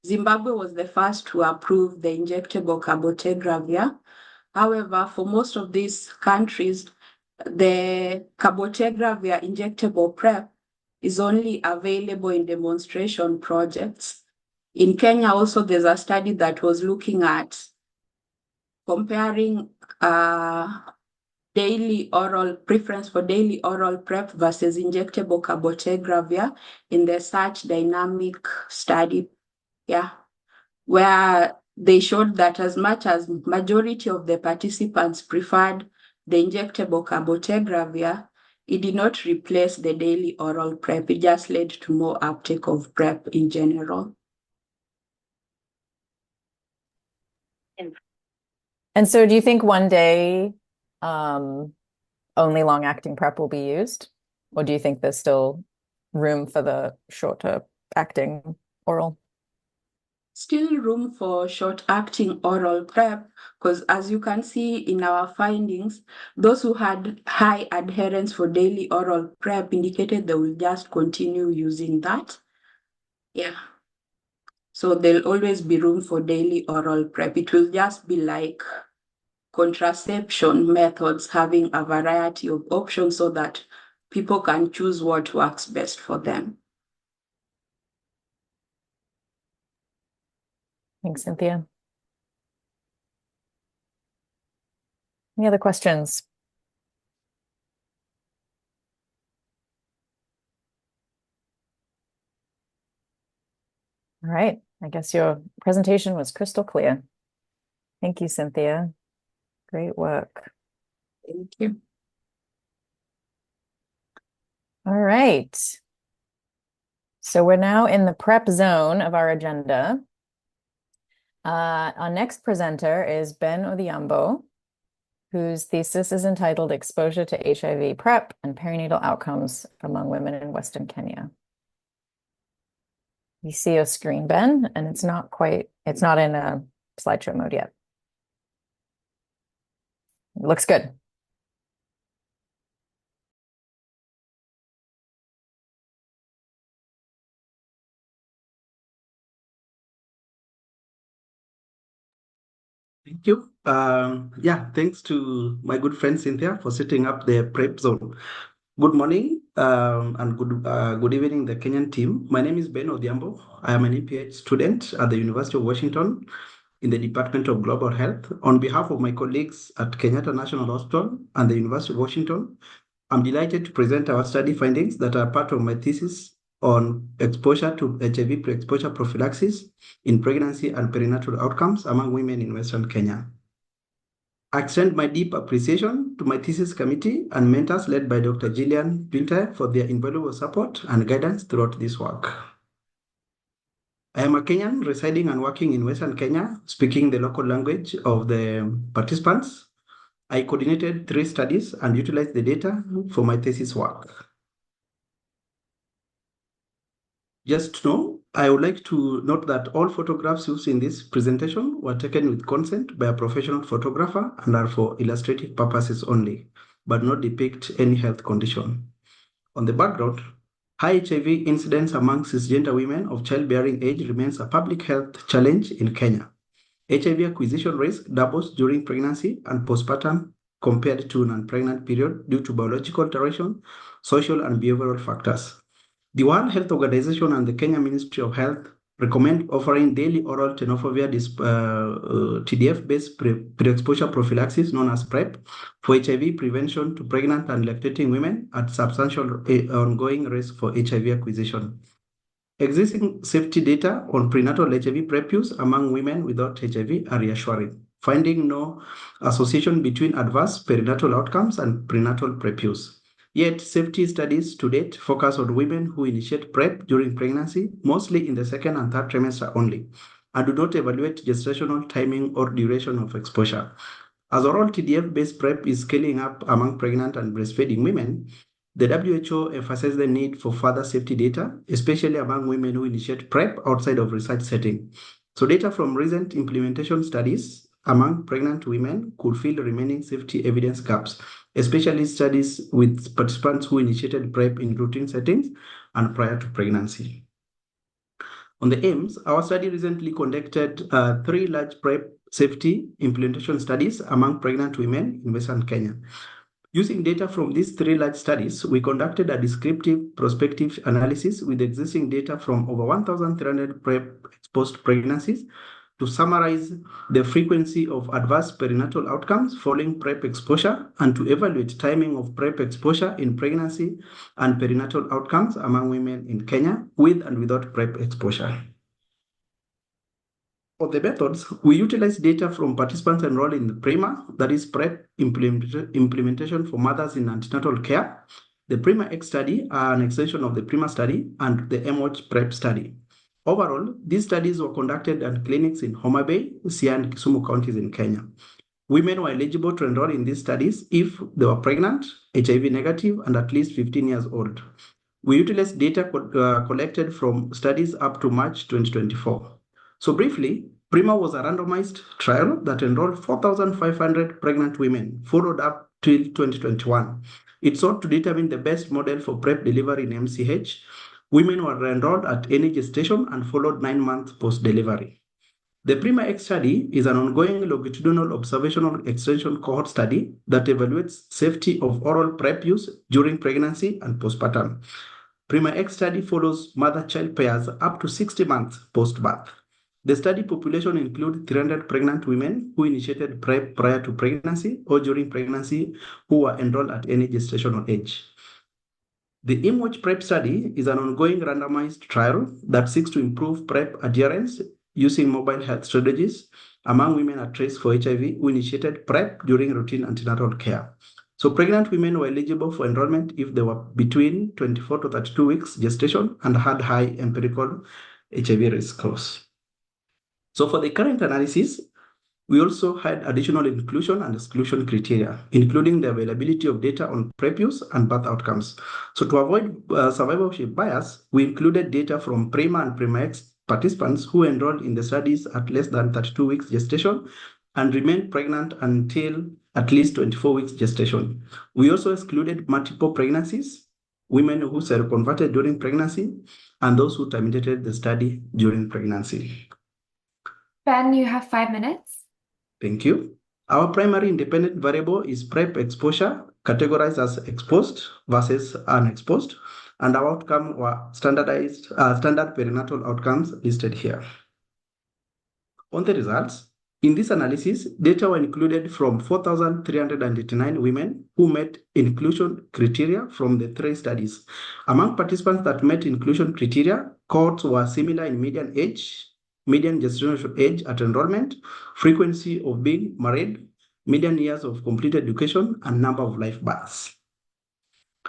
Speaker 8: Zimbabwe was the first to approve the injectable cabotegravir. However, for most of these countries, the cabotegravir injectable PrEP is only available in demonstration projects. In Kenya also, there's a study that was looking at comparing daily oral preference for daily oral PrEP versus injectable cabotegravir in the Search Dynamic study, where they showed that as much as majority of the participants preferred the injectable cabotegravir, it did not replace the daily oral PrEP. It just led to more uptake of PrEP in general.
Speaker 2: And so do you think one day only long-acting PrEP will be used? Or do you think there's still room for the shorter acting oral?
Speaker 8: Still room for short-acting oral PrEP, because as you can see in our findings, those who had high adherence for daily oral PrEP indicated they will just continue using that. So there'll always be room for daily oral PrEP. It will just be like contraception methods having a variety of options so that people can choose what works best for them.
Speaker 2: Thanks, Cynthia. Any other questions? All right, I guess your presentation was crystal clear. Thank you, Cynthia. Great work.
Speaker 8: Thank you.
Speaker 2: All right. So we're now in the prep zone of our agenda. Our next presenter is Ben Odhiambo, whose thesis is entitled Exposure to HIV PrEP and Perinatal Outcomes Among Women in Western Kenya. You see your screen, Ben, and it's not in a slideshow mode yet. It looks good.
Speaker 9: Thank you. Thanks to my good friend Cynthia for setting up the prep zone. Good morning and good evening, the Kenyan team. My name is Ben Odhiambo. I am an MPH student at the University of Washington in the Department of Global Health. On behalf of my colleagues at Kenyatta National Hospital and the University of Washington, I'm delighted to present our study findings that are part of my thesis on exposure to HIV pre-exposure prophylaxis in pregnancy and perinatal outcomes among women in Western Kenya. I extend my deep appreciation to my thesis committee and mentors led by Dr. Gillian Pinter for their invaluable support and guidance throughout this work. I am a Kenyan residing and working in Western Kenya, speaking the local language of the participants. I coordinated 3 studies and utilized the data for my thesis work. Just know, I would like to note that all photographs used in this presentation were taken with consent by a professional photographer and are for illustrative purposes only, but not depict any health condition. On the background, high HIV incidence among cisgender women of childbearing age remains a public health challenge in Kenya. HIV acquisition risk doubles during pregnancy and postpartum compared to non-pregnant period due to biological alteration, social and behavioral factors. The World Health Organization and the Kenya Ministry of Health recommend offering daily oral tenofovir TDF-based pre-exposure prophylaxis known as PrEP for HIV prevention to pregnant and lactating women at substantial ongoing risk for HIV acquisition. Existing safety data on prenatal HIV PrEP use among women without HIV are reassuring, finding no association between adverse perinatal outcomes and prenatal PrEP use. Yet, safety studies to date focus on women who initiate PrEP during pregnancy, mostly in the 2nd and 3rd trimester only, and do not evaluate gestational timing or duration of exposure. As oral TDF-based PrEP is scaling up among pregnant and breastfeeding women, the WHO emphasizes the need for further safety data, especially among women who initiate PrEP outside of research setting. So data from recent implementation studies among pregnant women could fill remaining safety evidence gaps, especially studies with participants who initiated PrEP in routine settings and prior to pregnancy. On the aims, our study recently conducted 3 large PrEP safety implementation studies among pregnant women in Western Kenya. Using data from these 3 large studies, we conducted a descriptive prospective analysis with existing data from over 1,300 PrEP-exposed pregnancies to summarize the frequency of adverse perinatal outcomes following PrEP exposure and to evaluate timing of PrEP exposure in pregnancy and perinatal outcomes among women in Kenya with and without PrEP exposure. For the methods, we utilize data from participants enrolled in the PRIMA, that is PrEP implementation for mothers in antenatal care, the PRIMA-X study, an extension of the PRIMA study, and the MWatch PrEP study. Overall, these studies were conducted at clinics in Homa Bay, Siaya, and Kisumu counties in Kenya. Women were eligible to enroll in these studies if they were pregnant, HIV negative, and at least 15 years old. We utilized data collected from studies up to March 2024. So briefly, PRIMA was a randomized trial that enrolled 4,500 pregnant women, followed up till 2021. It sought to determine the best model for PrEP delivery in MCH. Women were enrolled at any gestation and followed 9 months post-delivery. The PRIMA-X study is an ongoing longitudinal observational extension cohort study that evaluates safety of oral PrEP use during pregnancy and postpartum. PRIMA-X study follows mother-child pairs up to 60 months post-birth. The study population includes 300 pregnant women who initiated PrEP prior to pregnancy or during pregnancy who were enrolled at any gestational age. The IMWatch PrEP study is an ongoing randomized trial that seeks to improve PrEP adherence using mobile health strategies among women at risk for HIV who initiated PrEP during routine antenatal care. So pregnant women were eligible for enrollment if they were between 24 to 32 weeks gestation and had high empirical HIV risk scores. So for the current analysis, we also had additional inclusion and exclusion criteria, including the availability of data on PrEP use and birth outcomes. So to avoid survivorship bias, we included data from PRIMA and PRIMA-X participants who enrolled in the studies at less than 32 weeks gestation and remained pregnant until at least 24 weeks gestation. We also excluded multiple pregnancies, women who seroconverted during pregnancy, and those who terminated the study during pregnancy.
Speaker 6: Ben, you have 5 minutes.
Speaker 9: Thank you. Our primary independent variable is PrEP exposure, categorized as exposed versus unexposed, and our outcome were standard perinatal outcomes listed here. On the results, in this analysis, data were included from 4,389 women who met inclusion criteria from the 3 studies. Among participants that met inclusion criteria, cohorts were similar in median age, median gestational age at enrollment, frequency of being married, median years of completed education, and number of live births.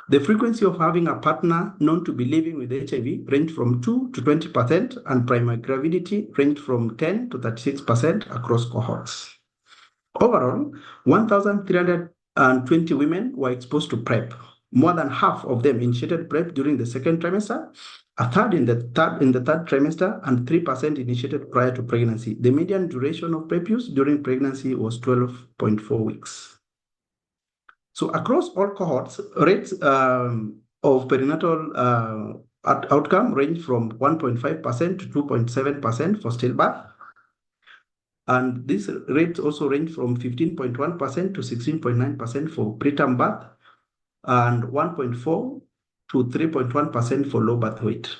Speaker 9: The frequency of having a partner known to be living with HIV ranged from 2 to 20%, and primary gravidity ranged from 10 to 36% across cohorts. Overall, 1,320 women were exposed to PrEP. More than half of them initiated PrEP during the second trimester, a third in the third trimester, and 3% initiated prior to pregnancy. The median duration of PrEP use during pregnancy was 12.4 weeks. So across all cohorts, rates of perinatal outcome range from 1.5% to 2.7% for stillbirth. And these rates also range from 15.1% to 16.9% for preterm birth, and 1.4 to 3.1% for low birth weight.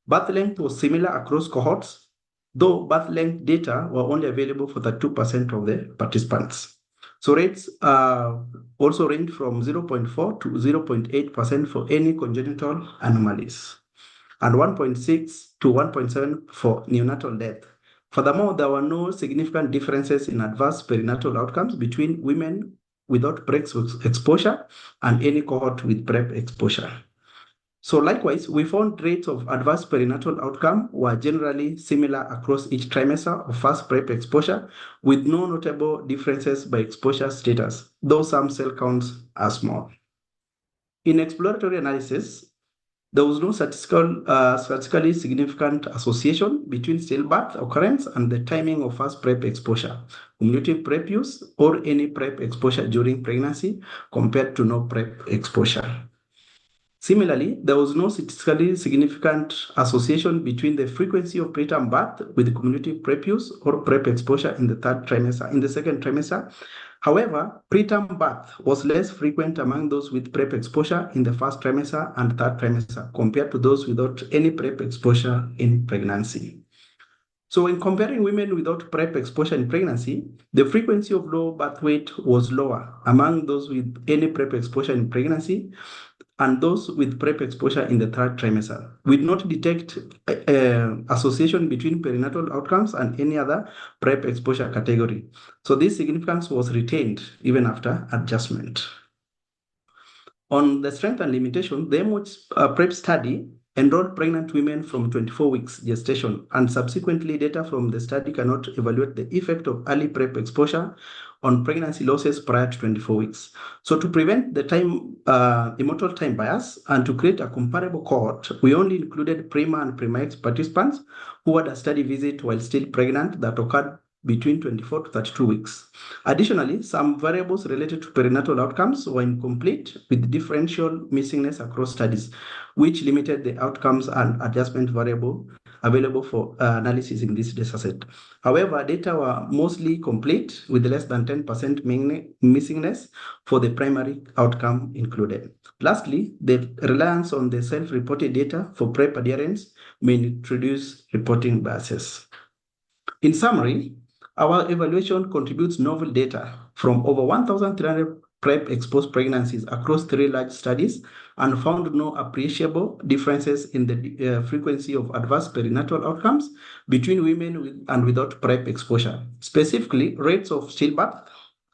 Speaker 9: Birth length was similar across cohorts, though birth length data were only available for 32% of the participants. So rates also range from 0.4 to 0.8% for any congenital anomalies, and 1.6 to 1.7 for neonatal death. Furthermore, there were no significant differences in adverse perinatal outcomes between women without PrEP exposure and any cohort with PrEP exposure. So likewise, we found rates of adverse perinatal outcome were generally similar across each trimester of first PrEP exposure, with no notable differences by exposure status, though some cell counts are small. In exploratory analysis, there was no statistically significant association between stillbirth occurrence and the timing of first PrEP exposure, cumulative PrEP use, or any PrEP exposure during pregnancy compared to no PrEP exposure. Similarly, there was no statistically significant association between the frequency of preterm birth with cumulative PrEP use or PrEP exposure in the second trimester. However, preterm birth was less frequent among those with PrEP exposure in the first trimester and third trimester compared to those without any PrEP exposure in pregnancy. So in comparing women without PrEP exposure in pregnancy, the frequency of low birth weight was lower among those with any PrEP exposure in pregnancy and those with PrEP exposure in the third trimester. We did not detect association between perinatal outcomes and any other PrEP exposure category. So this significance was retained even after adjustment. On the strength and limitation, the MPH PrEP study enrolled pregnant women from 24 weeks gestation, and subsequently data from the study cannot evaluate the effect of early PrEP exposure on pregnancy losses prior to 24 weeks. So to prevent the immortal time bias and to create a comparable cohort, we only included PRIMA and PRIMA-X participants who had a study visit while still pregnant that occurred between 24 to 32 weeks. Additionally, some variables related to perinatal outcomes were incomplete with differential missingness across studies, which limited the outcomes and adjustment variable available for analysis in this dataset. However, data were mostly complete with less than 10% missingness for the primary outcome included. Lastly, the reliance on the self-reported data for PrEP adherence may introduce reporting biases. In summary, our evaluation contributes novel data from over 1,300 PrEP-exposed pregnancies across 3 large studies and found no appreciable differences in the frequency of adverse perinatal outcomes between women with and without PrEP exposure. Specifically, rates of stillbirth,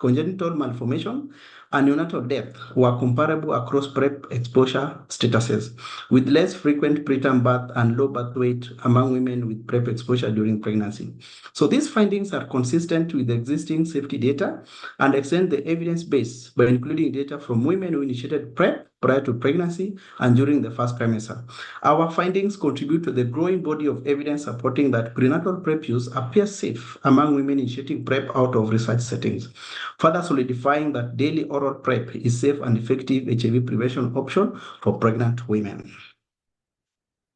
Speaker 9: congenital malformation, and neonatal death were comparable across PrEP exposure statuses, with less frequent preterm birth and low birth weight among women with PrEP exposure during pregnancy. So these findings are consistent with the existing safety data and extend the evidence base by including data from women who initiated PrEP prior to pregnancy and during the first trimester. Our findings contribute to the growing body of evidence supporting that prenatal PrEP use appears safe among women initiating PrEP out of research settings, further solidifying that daily oral PrEP is safe and effective HIV prevention option for pregnant women.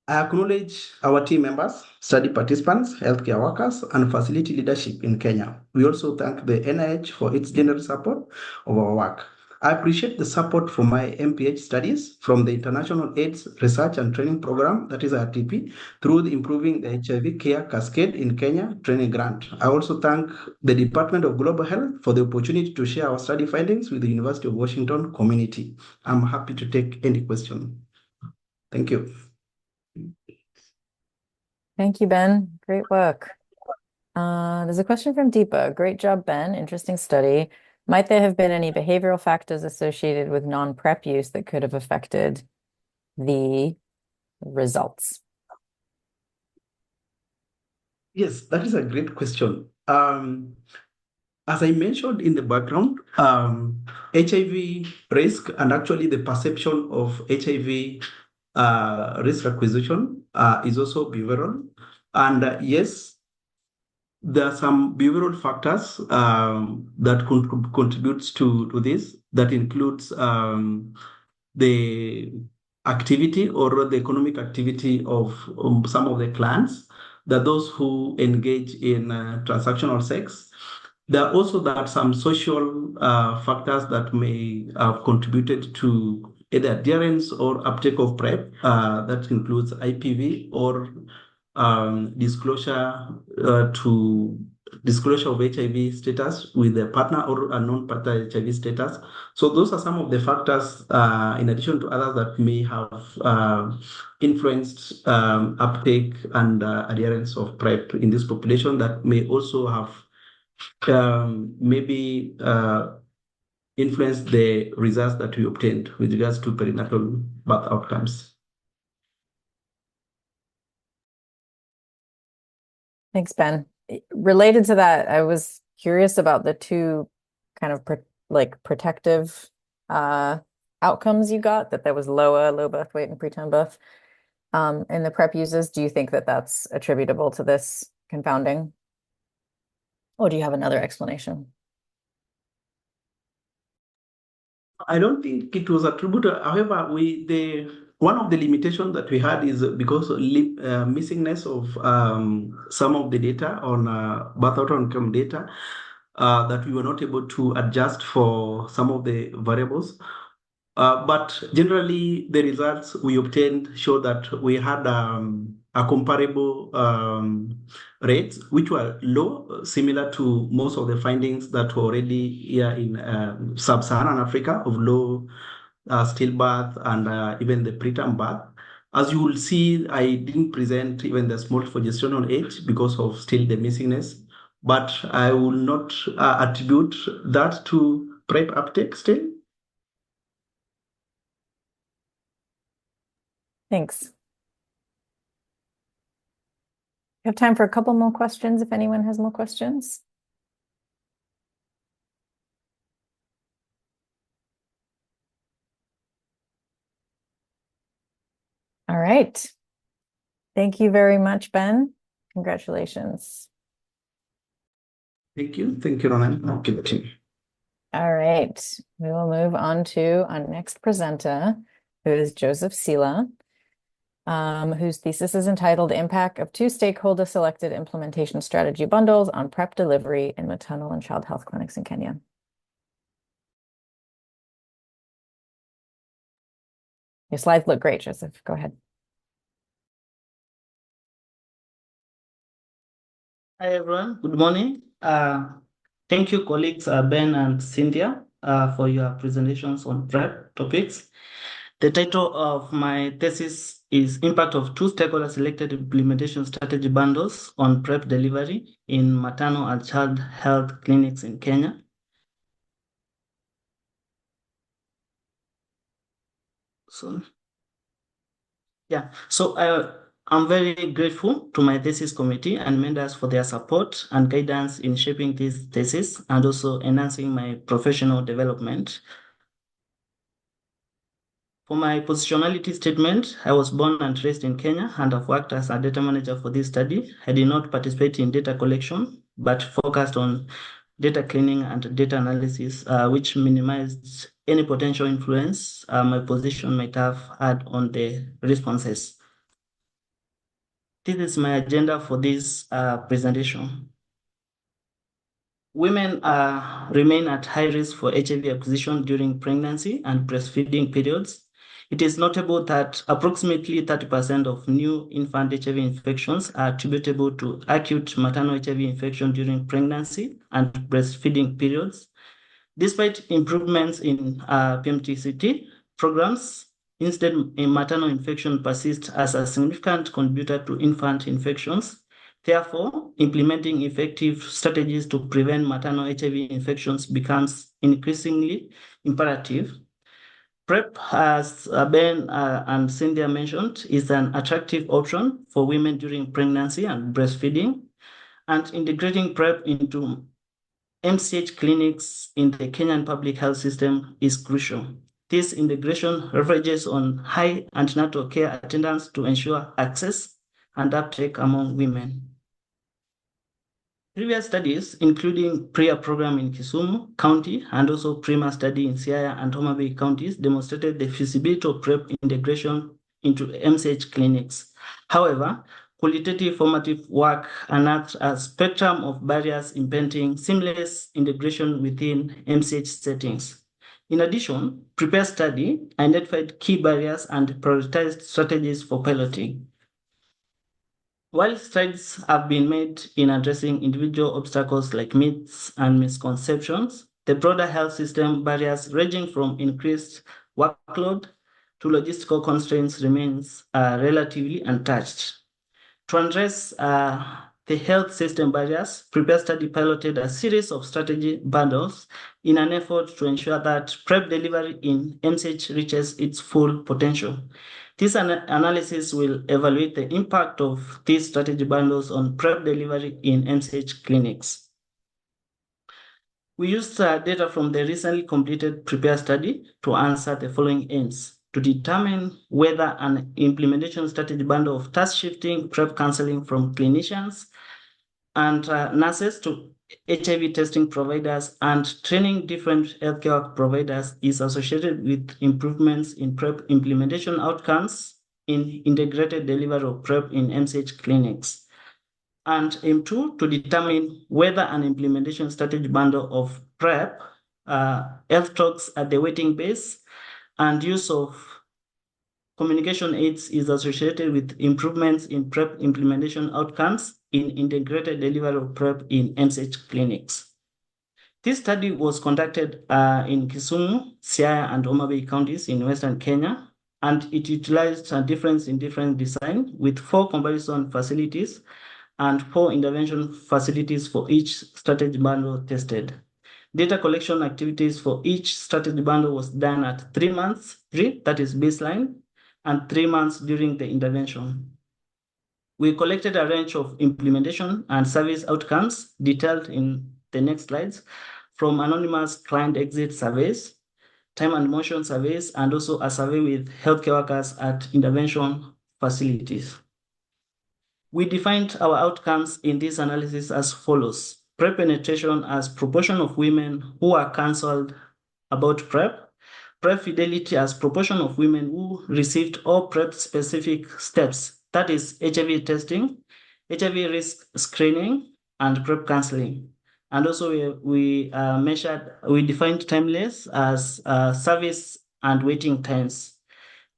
Speaker 9: I acknowledge our team members, study participants, healthcare workers, and facility leadership in Kenya. We also thank the NIH for its generous support of our work. I appreciate the support for my MPH studies from the International AIDS Research and Training Program, that is RTP, through the Improving the HIV Care Cascade in Kenya training grant. I also thank the Department of Global Health for the opportunity to share our study findings with the University of Washington community. I'm happy to take any question. Thank you.
Speaker 2: Thank you, Ben. Great work. There's a question from Deepa. Great job, Ben. Interesting study. Might there have been any behavioral factors associated with non-PrEP use that could have affected the results?
Speaker 9: Yes, that is a great question. As I mentioned in the background, HIV risk and actually the perception of HIV risk acquisition is also behavioral. And yes, there are some behavioral factors that contributes to this. That includes the activity or the economic activity of some of the clans, that those who engage in transactional sex. There are also some social factors that may have contributed to either adherence or uptake of PrEP. That includes IPV or disclosure of HIV status with a partner or a non-partner HIV status. So those are some of the factors, in addition to others, that may have influenced uptake and adherence of PrEP in this population, that may also have maybe influenced the results that we obtained with regards to perinatal birth outcomes.
Speaker 2: Thanks, Ben. Related to that, I was curious about the two kind of protective outcomes you got, that there was low birth weight and preterm birth in the PrEP users. Do you think that that's attributable to this confounding? Or do you have another explanation?
Speaker 9: I don't think it was attributed. However, one of the limitations that we had is because of missingness of some of the data on birth outcome data, that we were not able to adjust for some of the variables. But generally, the results we obtained show that we had a comparable rates, which were low, similar to most of the findings that were already here in sub-Saharan Africa of low stillbirth and even the preterm birth. As you will see, I didn't present even the small gestational age because of still the missingness, but I will not attribute that to PrEP uptake still.
Speaker 2: Thanks. We have time for a couple more questions if anyone has more questions. All right. Thank you very much, Ben. Congratulations.
Speaker 9: Thank you. Thank you, Ronan. I'll give it to you.
Speaker 2: All right. We will move on to our next presenter, who is Joseph Sila. whose thesis is entitled Impact of Two Stakeholder Selected Implementation Strategy Bundles on PrEP Delivery in Maternal and Child Health Clinics in Kenya. Your slides look great, Joseph. Go ahead.
Speaker 10: Hi, everyone. Good morning. Thank you, colleagues Ben and Cynthia, for your presentations on PrEP topics. The title of my thesis is Impact of Two Stakeholder Selected Implementation Strategy Bundles on PrEP Delivery in Maternal and Child Health Clinics in Kenya. So I'm very grateful to my thesis committee and mentors for their support and guidance in shaping this thesis and also enhancing my professional development. For my positionality statement, I was born and raised in Kenya and have worked as a data manager for this study. I did not participate in data collection, but focused on data cleaning and data analysis, which minimized any potential influence my position might have had on the responses. This is my agenda for this presentation. Women remain at high risk for HIV acquisition during pregnancy and breastfeeding periods. It is notable that approximately 30% of new infant HIV infections are attributable to acute maternal HIV infection during pregnancy and breastfeeding periods. Despite improvements in PMTCT programs, instead maternal infection persists as a significant contributor to infant infections. Therefore, implementing effective strategies to prevent maternal HIV infections becomes increasingly imperative. PrEP, as Ben and Cynthia mentioned, is an attractive option for women during pregnancy and breastfeeding, and integrating PrEP into MCH clinics in the Kenyan public health system is crucial. This integration leverages on high antenatal care attendance to ensure access and uptake among women. Previous studies, including PRIA program in Kisumu County and also PRIMA study in Siaya and Homa Bay counties, demonstrated the feasibility of PrEP integration into MCH clinics. However, qualitative formative work unearthed a spectrum of barriers impeding seamless integration within MCH settings. In addition, PREPARE study identified key barriers and prioritized strategies for piloting. While strides have been made in addressing individual obstacles like myths and misconceptions, the broader health system barriers ranging from increased workload to logistical constraints remains relatively untouched. To address the health system barriers, PREPARE study piloted a series of strategy bundles in an effort to ensure that PrEP delivery in MCH reaches its full potential. This analysis will evaluate the impact of these strategy bundles on PrEP delivery in MCH clinics. We used data from the recently completed PREPARE study to answer the following aims: to determine whether an implementation strategy bundle of task shifting PrEP counseling from clinicians and nurses to HIV testing providers and training different healthcare providers is associated with improvements in PrEP implementation outcomes in integrated delivery of PrEP in MCH clinics. And aim 2, to determine whether an implementation strategy bundle of PrEP, health talks at the waiting base, and use of communication aids is associated with improvements in PrEP implementation outcomes in integrated delivery of PrEP in MCH clinics. This study was conducted in Kisumu, Siaya, and Homa Bay counties in Western Kenya, and it utilized a difference in different design with 4 comparison facilities and 4 intervention facilities for each strategy bundle tested. Data collection activities for each strategy bundle was done at 3 months, that is baseline, and 3 months during the intervention. We collected a range of implementation and service outcomes detailed in the next slides from anonymous client exit surveys, time and motion surveys, and also a survey with healthcare workers at intervention facilities. We defined our outcomes in this analysis as follows: PrEP penetration as proportion of women who are counseled about PrEP, PrEP fidelity as proportion of women who received all PrEP-specific steps, that is HIV testing, HIV risk screening, and PrEP counseling. And also we defined timeless as service and waiting times.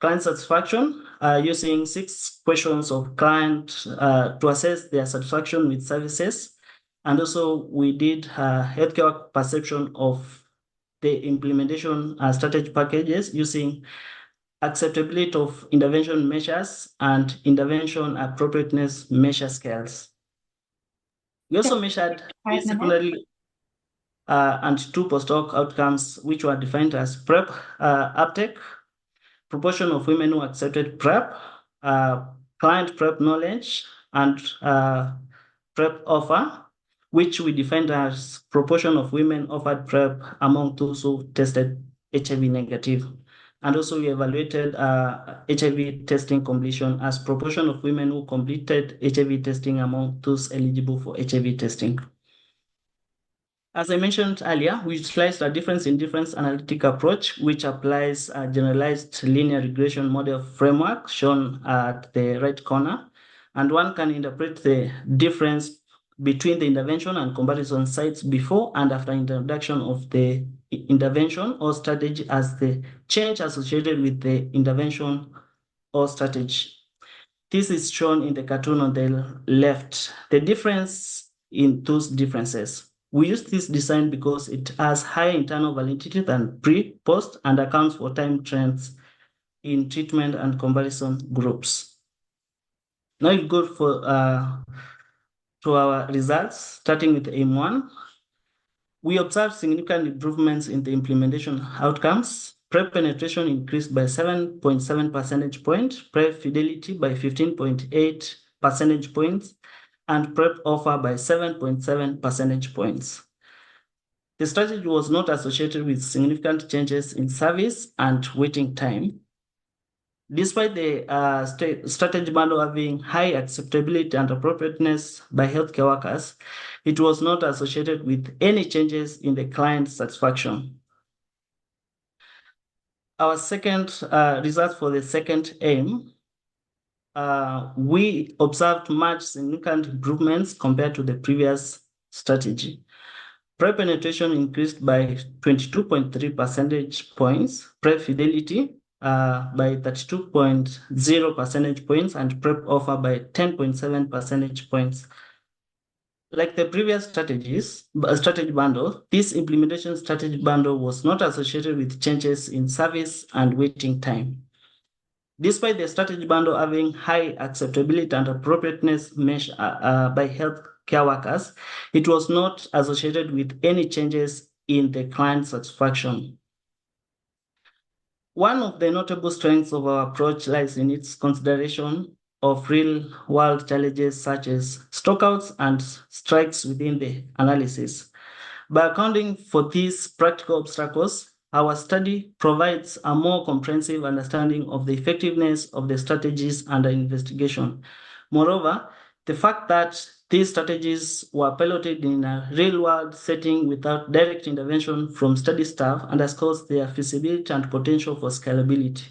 Speaker 10: Client satisfaction, using 6 questions of client to assess their satisfaction with services. And also we did healthcare perception of the implementation strategy packages using acceptability of intervention measures and intervention appropriateness measure scales. We also measured secondary and 2 post-hoc outcomes, which were defined as PrEP uptake, proportion of women who accepted PrEP, client PrEP knowledge, and PrEP offer, which we defined as proportion of women offered PrEP among those who tested HIV negative. And also we evaluated HIV testing completion as proportion of women who completed HIV testing among those eligible for HIV testing. As I mentioned earlier, we utilized a difference in difference analytic approach, which applies a generalized linear regression model framework shown at the right corner. And one can interpret the difference between the intervention and comparison sites before and after introduction of the intervention or strategy as the change associated with the intervention or strategy. This is shown in the cartoon on the left. The difference in those differences. We use this design because it has higher internal validity than pre, post, and accounts for time trends in treatment and comparison groups. Now we go for to our results, starting with AIM-1. We observed significant improvements in the implementation outcomes. PrEP penetration increased by 7.7 percentage points, PrEP fidelity by 15.8 percentage points, and PrEP offer by 7.7 percentage points. The strategy was not associated with significant changes in service and waiting time. Despite the strategy bundle having high acceptability and appropriateness by healthcare workers, it was not associated with any changes in the client satisfaction. Our second result for the second aim, we observed much significant improvements compared to the previous strategy. PrEP penetration increased by 22.3 percentage points, PrEP fidelity by 32.0 percentage points, and PrEP offer by 10.7 percentage points. Like the previous strategy bundle, this implementation strategy bundle was not associated with changes in service and waiting time. Despite the strategy bundle having high acceptability and appropriateness measure by healthcare workers, it was not associated with any changes in the client satisfaction. One of the notable strengths of our approach lies in its consideration of real-world challenges such as stockouts and strikes within the analysis. By accounting for these practical obstacles, our study provides a more comprehensive understanding of the effectiveness of the strategies under investigation. Moreover, the fact that these strategies were piloted in a real-world setting without direct intervention from study staff underscores their feasibility and potential for scalability.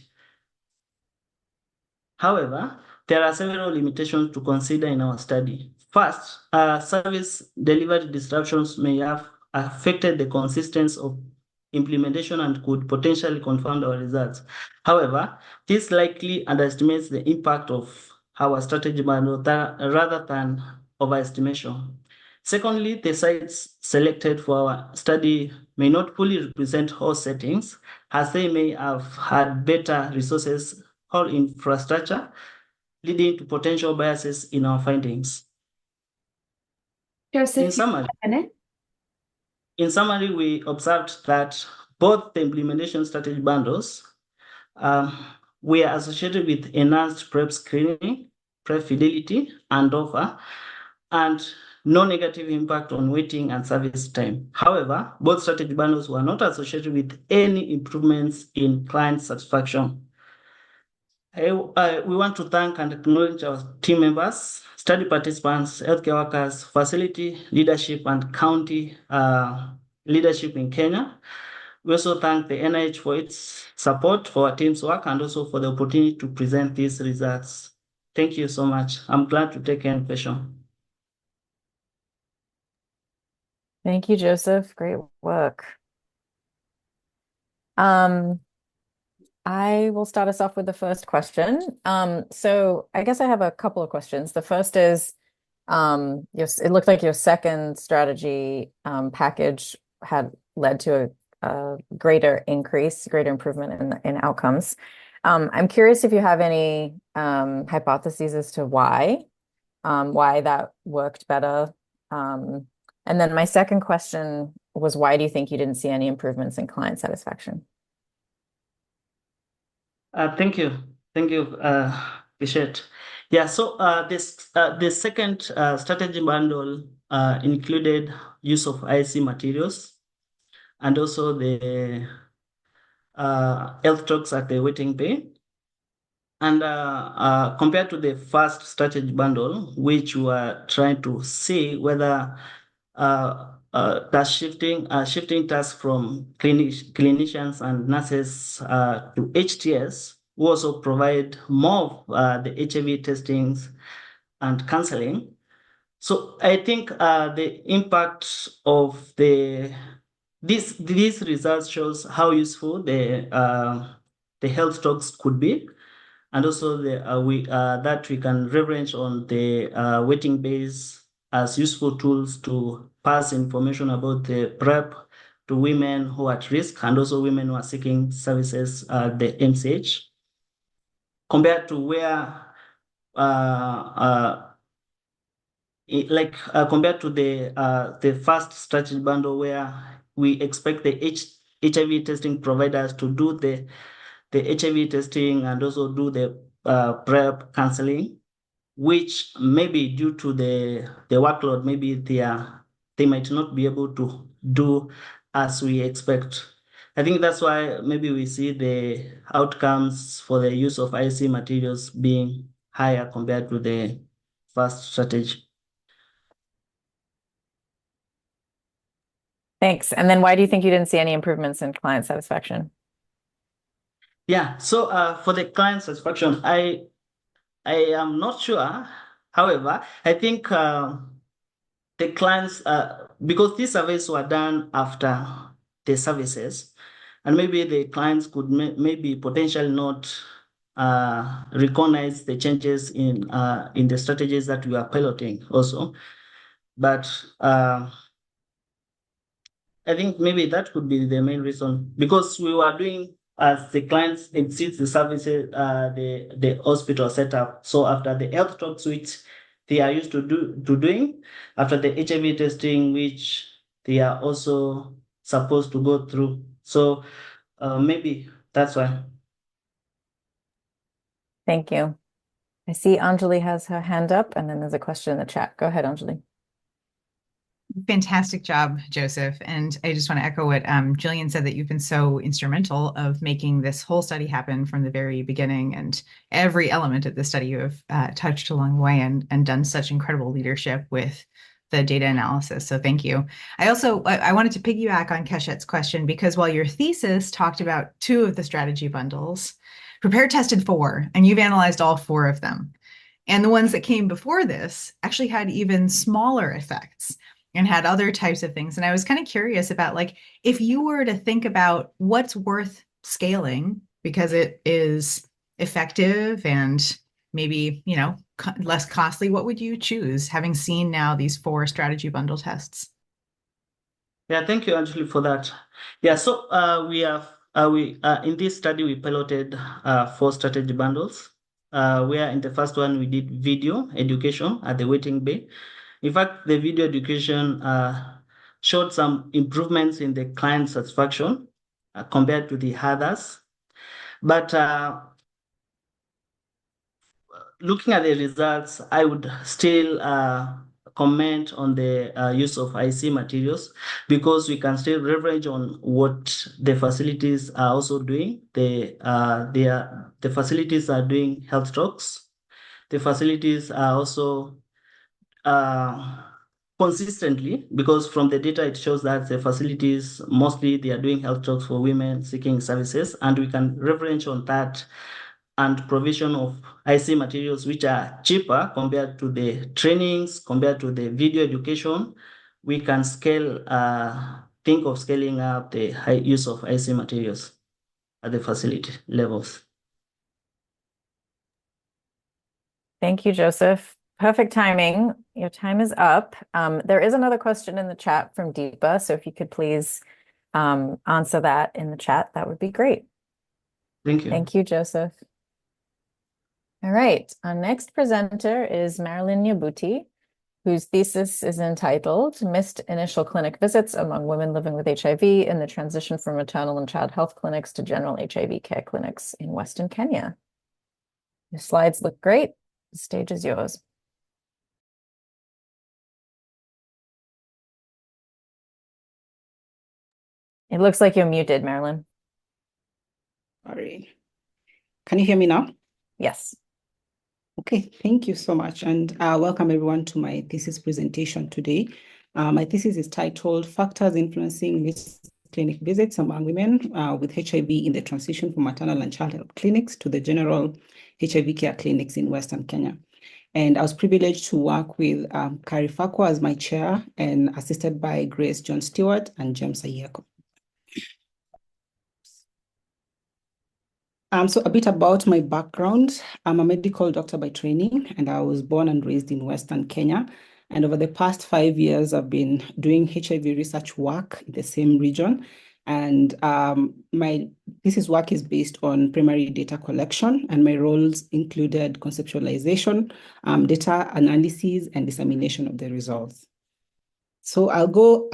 Speaker 10: However, there are several limitations to consider in our study. First, service delivery disruptions may have affected the consistency of implementation and could potentially confound our results. However, this likely underestimates the impact of our strategy bundle rather than overestimation. Secondly, the sites selected for our study may not fully represent all settings, as they may have had better resources or infrastructure, leading to potential biases in our findings.
Speaker 6: Joseph,
Speaker 10: In summary, we observed that both the implementation strategy bundles were associated with enhanced PrEP screening, PrEP fidelity, and offer, and no negative impact on waiting and service time. However, both strategy bundles were not associated with any improvements in client satisfaction. We want to thank and acknowledge our team members, study participants, healthcare workers, facility leadership, and county leadership in Kenya. We also thank the NIH for its support for our team's work and also for the opportunity to present these results. Thank you so much. I'm glad to take any question.
Speaker 2: Thank you, Joseph. Great work. I will start us off with the first question. So I guess I have a couple of questions. The first is, it looked like your second strategy package had led to a greater improvement in outcomes. I'm curious if you have any hypotheses as to why that worked better. And then my second question was, why do you think you didn't see any improvements in client satisfaction?
Speaker 10: Thank you, Bishet. Yeah, so the second strategy bundle included use of IC materials and also the health talks at the waiting bay. And compared to the first strategy bundle, which we were trying to see whether shifting tasks from clinicians and nurses to HTS, we also provide more of the HIV testings and counseling. So I think the impact of these results shows how useful the health talks could be, and also that we can leverage on the waiting bays as useful tools to pass information about the PrEP to women who are at risk and also women who are seeking services at the MCH, compared to where compared to the first strategy bundle where we expect the HIV testing providers to do the HIV testing and also do the PrEP counseling, which maybe due to the workload, maybe they might not be able to do as we expect. I think that's why maybe we see the outcomes for the use of IC materials being higher compared to the first strategy.
Speaker 2: Thanks. And then why do you think you didn't see any improvements in client satisfaction?
Speaker 10: Yeah, so for the client satisfaction, I am not sure. However, I think the clients, because these surveys were done after the services, and maybe the clients could maybe potentially not recognize the changes in the strategies that we are piloting also. But I think maybe that could be the main reason, because we were doing as the clients exceed the services, the hospital setup. So after the health talks, which they are used to doing, after the HIV testing, which they are also supposed to go through. So maybe that's why.
Speaker 2: Thank you. I see Anjali has her hand up, and then there's a question in the chat. Go ahead, Anjali.
Speaker 11: Fantastic job, Joseph. And I just want to echo what Jillian said, that you've been so instrumental of making this whole study happen from the very beginning, and every element of the study you have touched along the way and done such incredible leadership with the data analysis. So thank you. I wanted to piggyback on Keshet's question, because while your thesis talked about 2 of the strategy bundles, Prepare tested 4, and you've analyzed all 4 of them. And the ones that came before this actually had even smaller effects and had other types of things. And I was kind of curious about, like, if you were to think about what's worth scaling because it is effective and maybe, less costly, what would you choose, having seen now these 4 strategy bundle tests?
Speaker 10: Yeah, thank you, Anjali, for that. Yeah, so in this study we piloted 4 strategy bundles. Where in the first one we did video education at the waiting bay. In fact, the video education showed some improvements in the client satisfaction compared to the others. But looking at the results, I would still comment on the use of IC materials, because we can still leverage on what the facilities are also doing. The facilities are doing health talks. The facilities are also consistently, because from the data it shows that the facilities mostly they are doing health talks for women seeking services, and we can leverage on that and provision of IC materials which are cheaper compared to the trainings, compared to the video education. We can think of scaling up the high use of IC materials at the facility levels.
Speaker 2: Thank you, Joseph. Perfect timing. Your time is up. There is another question in the chat from Deepa, so if you could please answer that in the chat, that would be great.
Speaker 10: Thank you.
Speaker 2: Thank you, Joseph. All right, our next presenter is Marilyn Nyabuti, whose thesis is entitled Missed Initial Clinic Visits Among Women Living with HIV in the Transition from Maternal and Child Health Clinics to General HIV Care Clinics in Western Kenya. Your slides look great. The stage is yours. It looks like you're muted, Marilyn.
Speaker 12: Sorry. Can you hear me now?
Speaker 2: Yes.
Speaker 12: Okay, thank you so much. And welcome everyone to my thesis presentation today. My thesis is titled Factors Influencing Missed Clinic Visits Among Women with HIV in the Transition from Maternal and Child Health Clinics to the General HIV Care Clinics in Western Kenya. And I was privileged to work with Kari Fakwa as my chair and assisted by Grace John Stewart and James Ayeko. So a bit about my background. I'm a medical doctor by training, and I was born and raised in Western Kenya. And over the past 5 years, I've been doing HIV research work in the same region. And my thesis work is based on primary data collection, and my roles included conceptualization, data analysis, and dissemination of the results. So I'll go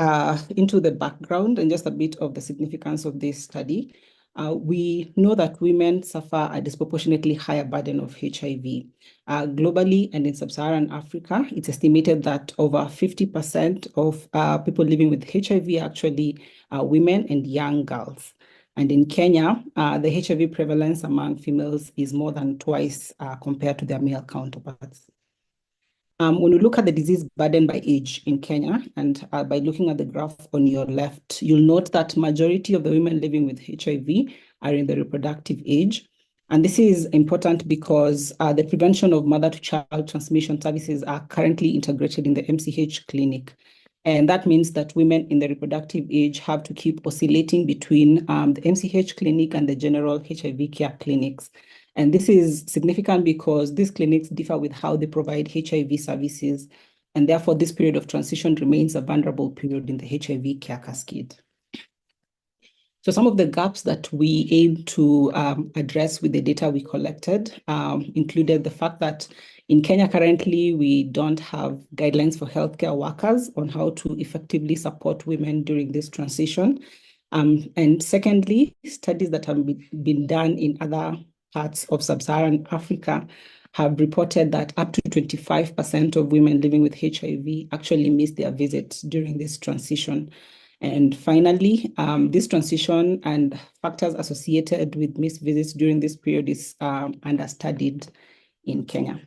Speaker 12: into the background and just a bit of the significance of this study. We know that women suffer a disproportionately higher burden of HIV. Globally and in sub-Saharan Africa, it's estimated that over 50% of people living with HIV are actually women and young girls. And in Kenya, the HIV prevalence among females is more than twice compared to their male counterparts. When you look at the disease burden by age in Kenya, and by looking at the graph on your left, you'll note that majority of the women living with HIV are in the reproductive age. And this is important because the prevention of mother-to-child transmission services are currently integrated in the MPH clinic. And that means that women in the reproductive age have to keep oscillating between the MPH clinic and the general HIV care clinics. And this is significant because these clinics differ with how they provide HIV services. And therefore, this period of transition remains a vulnerable period in the HIV care cascade. So some of the gaps that we aim to address with the data we collected included the fact that in Kenya currently, we don't have guidelines for healthcare workers on how to effectively support women during this transition. And secondly, studies that have been done in other parts of sub-Saharan Africa have reported that up to 25% of women living with HIV actually miss their visits during this transition. And finally, this transition and factors associated with missed visits during this period is understudied in Kenya.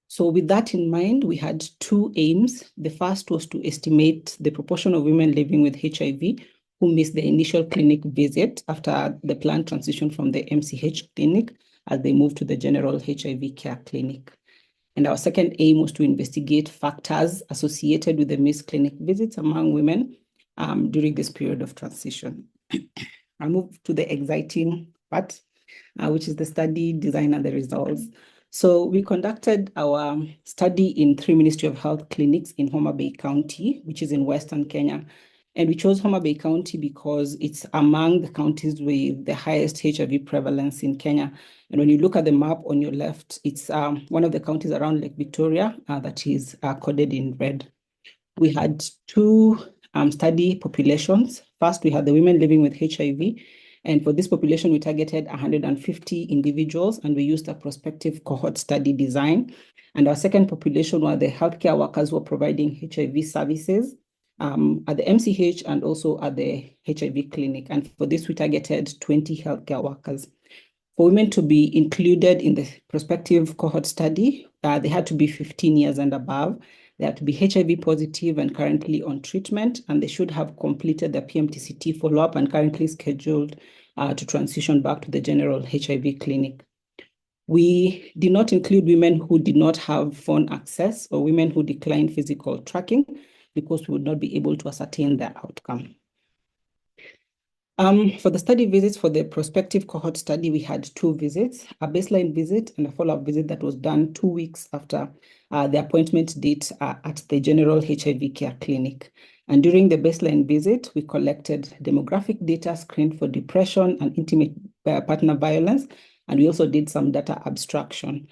Speaker 12: So with that in mind, we had two aims. The first was to estimate the proportion of women living with HIV who missed the initial clinic visit after the planned transition from the MCH clinic as they moved to the general HIV care clinic. And our second aim was to investigate factors associated with the missed clinic visits among women during this period of transition. I'll move to the exciting part, which is the study design and the results. So we conducted our study in 3 Ministry of Health clinics in Homa Bay County, which is in Western Kenya. And we chose Homa Bay County because it's among the counties with the highest HIV prevalence in Kenya. And when you look at the map on your left, it's one of the counties around Lake Victoria that is coded in red. We had two study populations. First, we had the women living with HIV. And for this population, we targeted 150 individuals, and we used a prospective cohort study design. And our second population were the healthcare workers who were providing HIV services at the MCH and also at the HIV clinic. And for this, we targeted 20 healthcare workers. For women to be included in the prospective cohort study, they had to be 15 years and above. They have to be HIV positive and currently on treatment, and they should have completed their PMTCT follow-up and currently scheduled to transition back to the general HIV clinic. We did not include women who did not have phone access or women who declined physical tracking because we would not be able to ascertain their outcome. For the study visits for the prospective cohort study, we had 2 visits, a baseline visit and a follow-up visit that was done 2 weeks after the appointment date at the general HIV care clinic. And during the baseline visit, we collected demographic data, screened for depression and intimate partner violence, and we also did some data abstraction.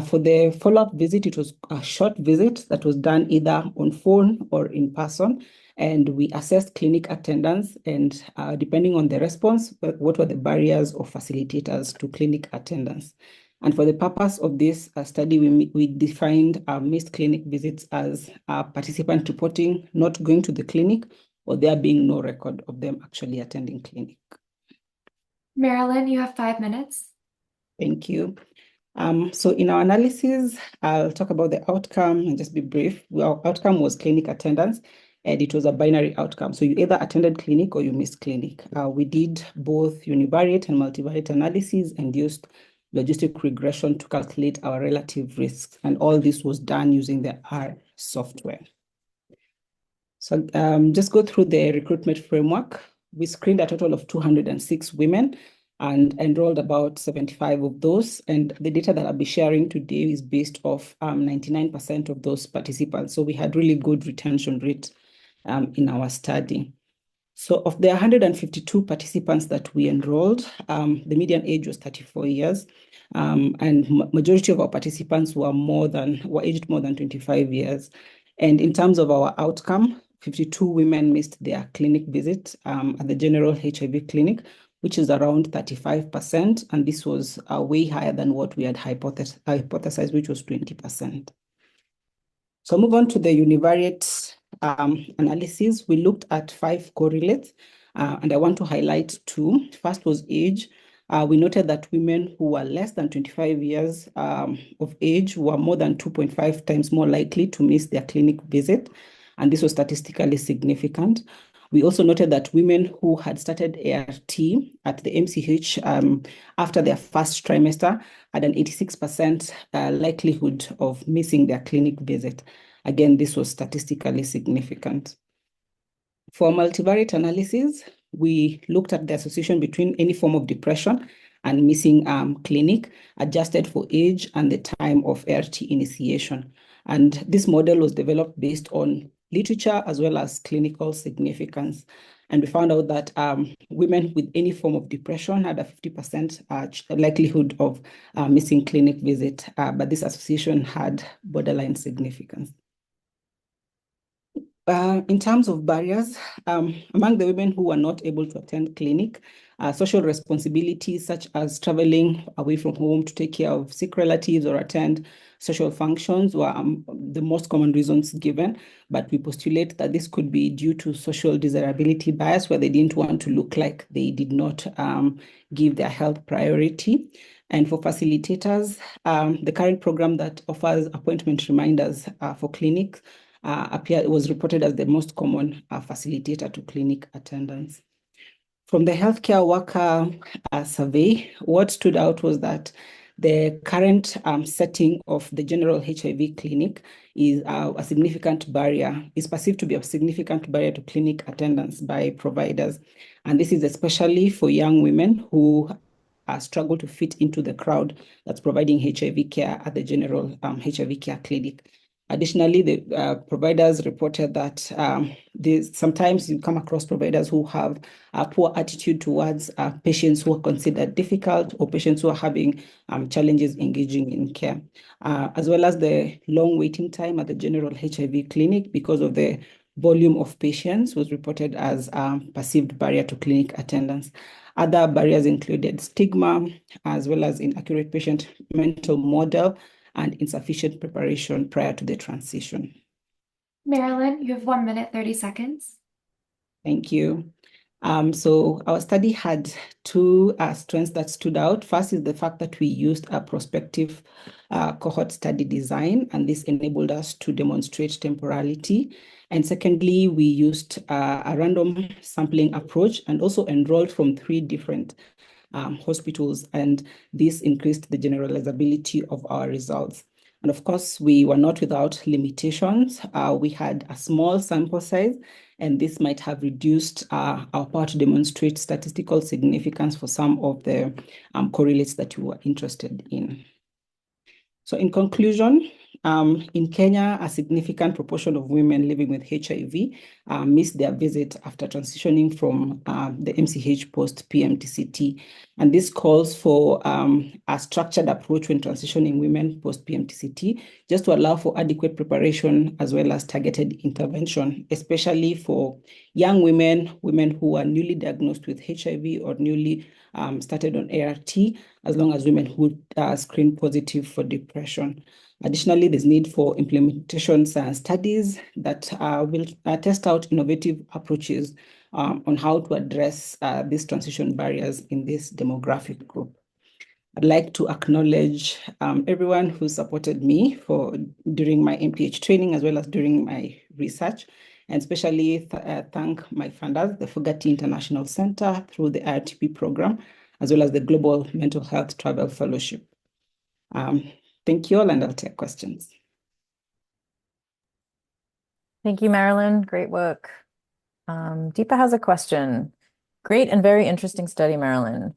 Speaker 12: For the follow-up visit, it was a short visit that was done either on phone or in person, and we assessed clinic attendance and depending on the response, what were the barriers or facilitators to clinic attendance. And for the purpose of this study, we defined missed clinic visits as participant reporting not going to the clinic or there being no record of them actually attending clinic.
Speaker 6: Marilyn, you have 5 minutes.
Speaker 12: Thank you. So in our analysis, I'll talk about the outcome and just be brief. Our outcome was clinic attendance, and it was a binary outcome. So you either attended clinic or you missed clinic. We did both univariate and multivariate analysis and used logistic regression to calculate our relative risks. And all this was done using the R software. So just go through the recruitment framework. We screened a total of 206 women and enrolled about 75 of those. And the data that I'll be sharing today is based off 99% of those participants. So we had really good retention rate in our study. So of the 152 participants that we enrolled, the median age was 34 years. And majority of our participants were aged more than 25 years. And in terms of our outcome, 52 women missed their clinic visit at the general HIV clinic, which is around 35%. And this was way higher than what we had hypothesized, which was 20%. So move on to the univariate analysis. We looked at 5 correlates, and I want to highlight 2. First was age. We noted that women who were less than 25 years of age were more than 2.5 times more likely to miss their clinic visit, and this was statistically significant. We also noted that women who had started ART at the MCH after their first trimester had an 86% likelihood of missing their clinic visit. Again, this was statistically significant. For multivariate analysis, we looked at the association between any form of depression and missing clinic, adjusted for age and the time of ART initiation. And this model was developed based on literature as well as clinical significance. And we found out that women with any form of depression had a 50% likelihood of missing clinic visit, but this association had borderline significance. In terms of barriers, among the women who were not able to attend clinic, social responsibilities such as traveling away from home to take care of sick relatives or attend social functions were the most common reasons given, but we postulate that this could be due to social desirability bias, where they didn't want to look like they did not give their health priority. And for facilitators, the current program that offers appointment reminders for clinics was reported as the most common facilitator to clinic attendance. From the healthcare worker survey, what stood out was that the current setting of the general HIV clinic is a significant barrier, is perceived to be a significant barrier to clinic attendance by providers. And this is especially for young women who struggle to fit into the crowd that's providing HIV care at the general HIV care clinic. Additionally, the providers reported that sometimes you come across providers who have a poor attitude towards patients who are considered difficult or patients who are having challenges engaging in care, as well as the long waiting time at the general HIV clinic because of the volume of patients was reported as a perceived barrier to clinic attendance. Other barriers included stigma, as well as inaccurate patient mental model, and insufficient preparation prior to the transition.
Speaker 6: Marilyn, you have 1 minute, 30 seconds.
Speaker 12: Thank you. So our study had two strengths that stood out. First is the fact that we used a prospective cohort study design, and this enabled us to demonstrate temporality. And secondly, we used a random sampling approach and also enrolled from 3 different hospitals, and this increased the generalizability of our results. And of course, we were not without limitations. We had a small sample size, and this might have reduced our power to demonstrate statistical significance for some of the correlates that we were interested in. So in conclusion, in Kenya, a significant proportion of women living with HIV missed their visit after transitioning from the MCH post-PMTCT. And this calls for a structured approach when transitioning women post-PMTCT, just to allow for adequate preparation as well as targeted intervention, especially for young women, women who are newly diagnosed with HIV or newly started on ART, as long as women who screen positive for depression. Additionally, there's need for implementation studies that will test out innovative approaches on how to address these transition barriers in this demographic group. I'd like to acknowledge everyone who supported me during my MPH training as well as during my research, and especially thank my funders, the Fogarty International Center through the IRTP program, as well as the Global Mental Health Travel Fellowship. Thank you all, and I'll take questions.
Speaker 2: Thank you, Marilyn. Great work. Deepa has a question. Great and very interesting study, Marilyn.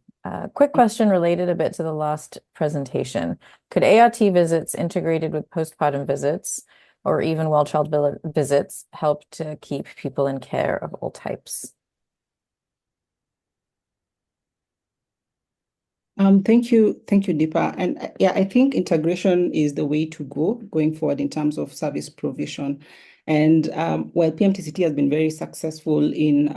Speaker 2: Quick question related a bit to the last presentation. Could ART visits integrated with postpartum visits or even well-child visits help to keep people in care of all types?
Speaker 12: Thank you, Deepa. And yeah, I think integration is the way to go going forward in terms of service provision. And while PMTCT has been very successful in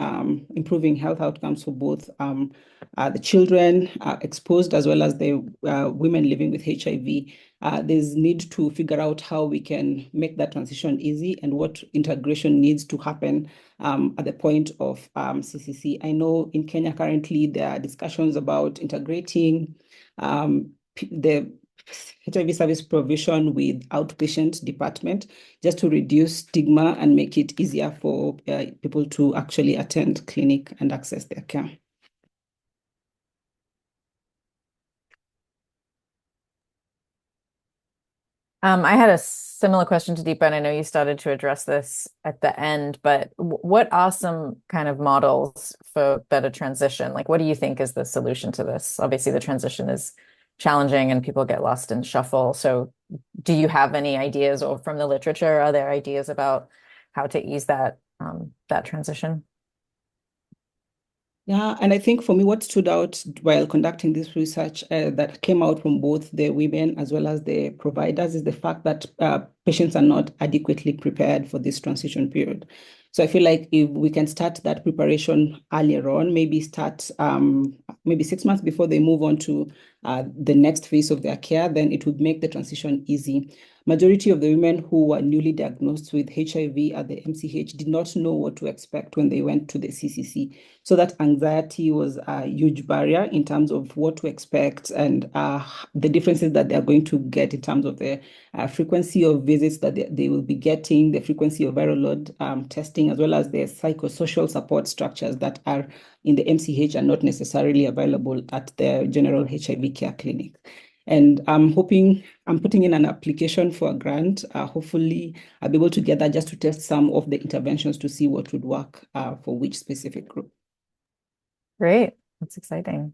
Speaker 12: improving health outcomes for both the children exposed as well as the women living with HIV, there's need to figure out how we can make that transition easy and what integration needs to happen at the point of CCC. I know in Kenya currently there are discussions about integrating the HIV service provision with outpatient department just to reduce stigma and make it easier for people to actually attend clinic and access their care.
Speaker 2: I had a similar question to Deepa, and I know you started to address this at the end, but what are some kind of models for better transition? Like, what do you think is the solution to this? Obviously, the transition is challenging and people get lost in shuffle. So do you have any ideas, or from the literature, are there ideas about how to ease that transition?
Speaker 12: Yeah, and I think for me, what stood out while conducting this research that came out from both the women as well as the providers is the fact that patients are not adequately prepared for this transition period. So I feel like if we can start that preparation earlier on, maybe start maybe 6 months before they move on to the next phase of their care, then it would make the transition easy. Majority of the women who were newly diagnosed with HIV at the MCH did not know what to expect when they went to the CCC. So that anxiety was a huge barrier in terms of what to expect and the differences that they're going to get in terms of the frequency of visits that they will be getting, the frequency of viral load testing, as well as the psychosocial support structures that are in the MCH and not necessarily available at the general HIV care clinic. And I'm putting in an application for a grant. Hopefully, I'll be able to get that just to test some of the interventions to see what would work for which specific group.
Speaker 2: Great. That's exciting.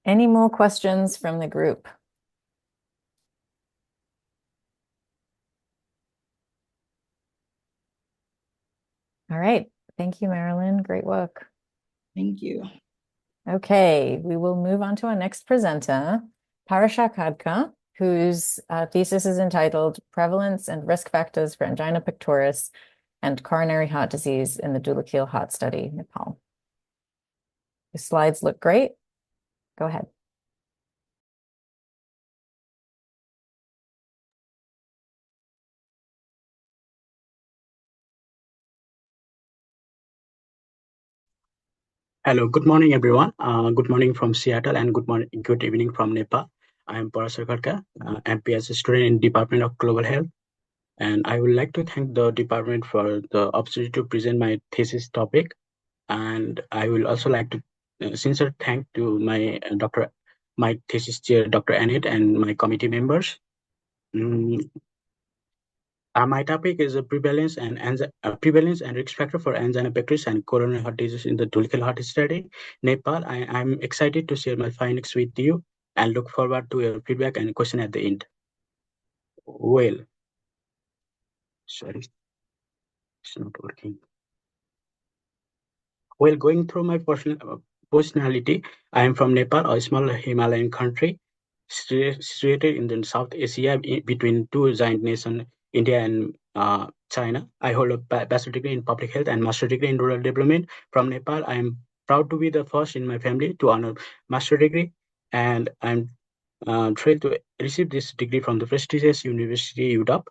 Speaker 2: Any more questions from the group? All right. Thank you, Marilyn. Great work.
Speaker 12: Thank you.
Speaker 2: Okay, we will move on to our next presenter, Parasha Khadka, whose thesis is entitled Prevalence and Risk Factors for Angina Pectoris and Coronary Heart Disease in the Dulakil Heart Study, Nepal. The slides look great. Go ahead.
Speaker 13: Hello, good morning, everyone. Good morning from Seattle and good evening from Nepal. I am Parasar Kharka, MPH student in Department of Global Health, and I would like to thank the department for the opportunity to present my thesis topic. And I will also like to sincere thank to my thesis chair, Dr. Annette, and my committee members. My topic is prevalence and risk factor for angina pectoris and coronary heart disease in the Tulkal Heart Study, Nepal. I'm excited to share my findings with you and look forward to your feedback and question at the end. Well, sorry, it's not working. Well, going through my personality, I am from Nepal, a small Himalayan country situated in the South Asia between two giant nations, India and China. I hold a bachelor degree in public health and master degree in rural development from Nepal. I am proud to be the first in my family to honor master degree, and I'm thrilled to receive this degree from the prestigious University UW.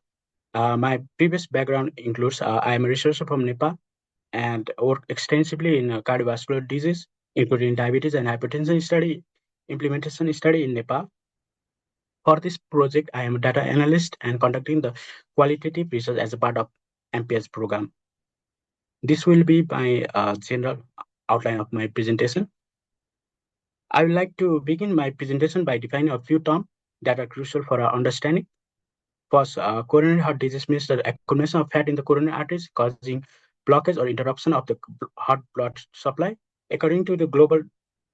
Speaker 13: My previous background includes I am a researcher from Nepal and worked extensively in cardiovascular disease, including diabetes and hypertension implementation study in Nepal. For this project, I am a data analyst and conducting the qualitative research as a part of MPH program. This will be my general outline of my presentation. I would like to begin my presentation by defining a few terms that are crucial for our understanding. First, coronary heart disease means the accumulation of fat in the coronary arteries causing blockage or interruption of the heart blood supply. According to the Global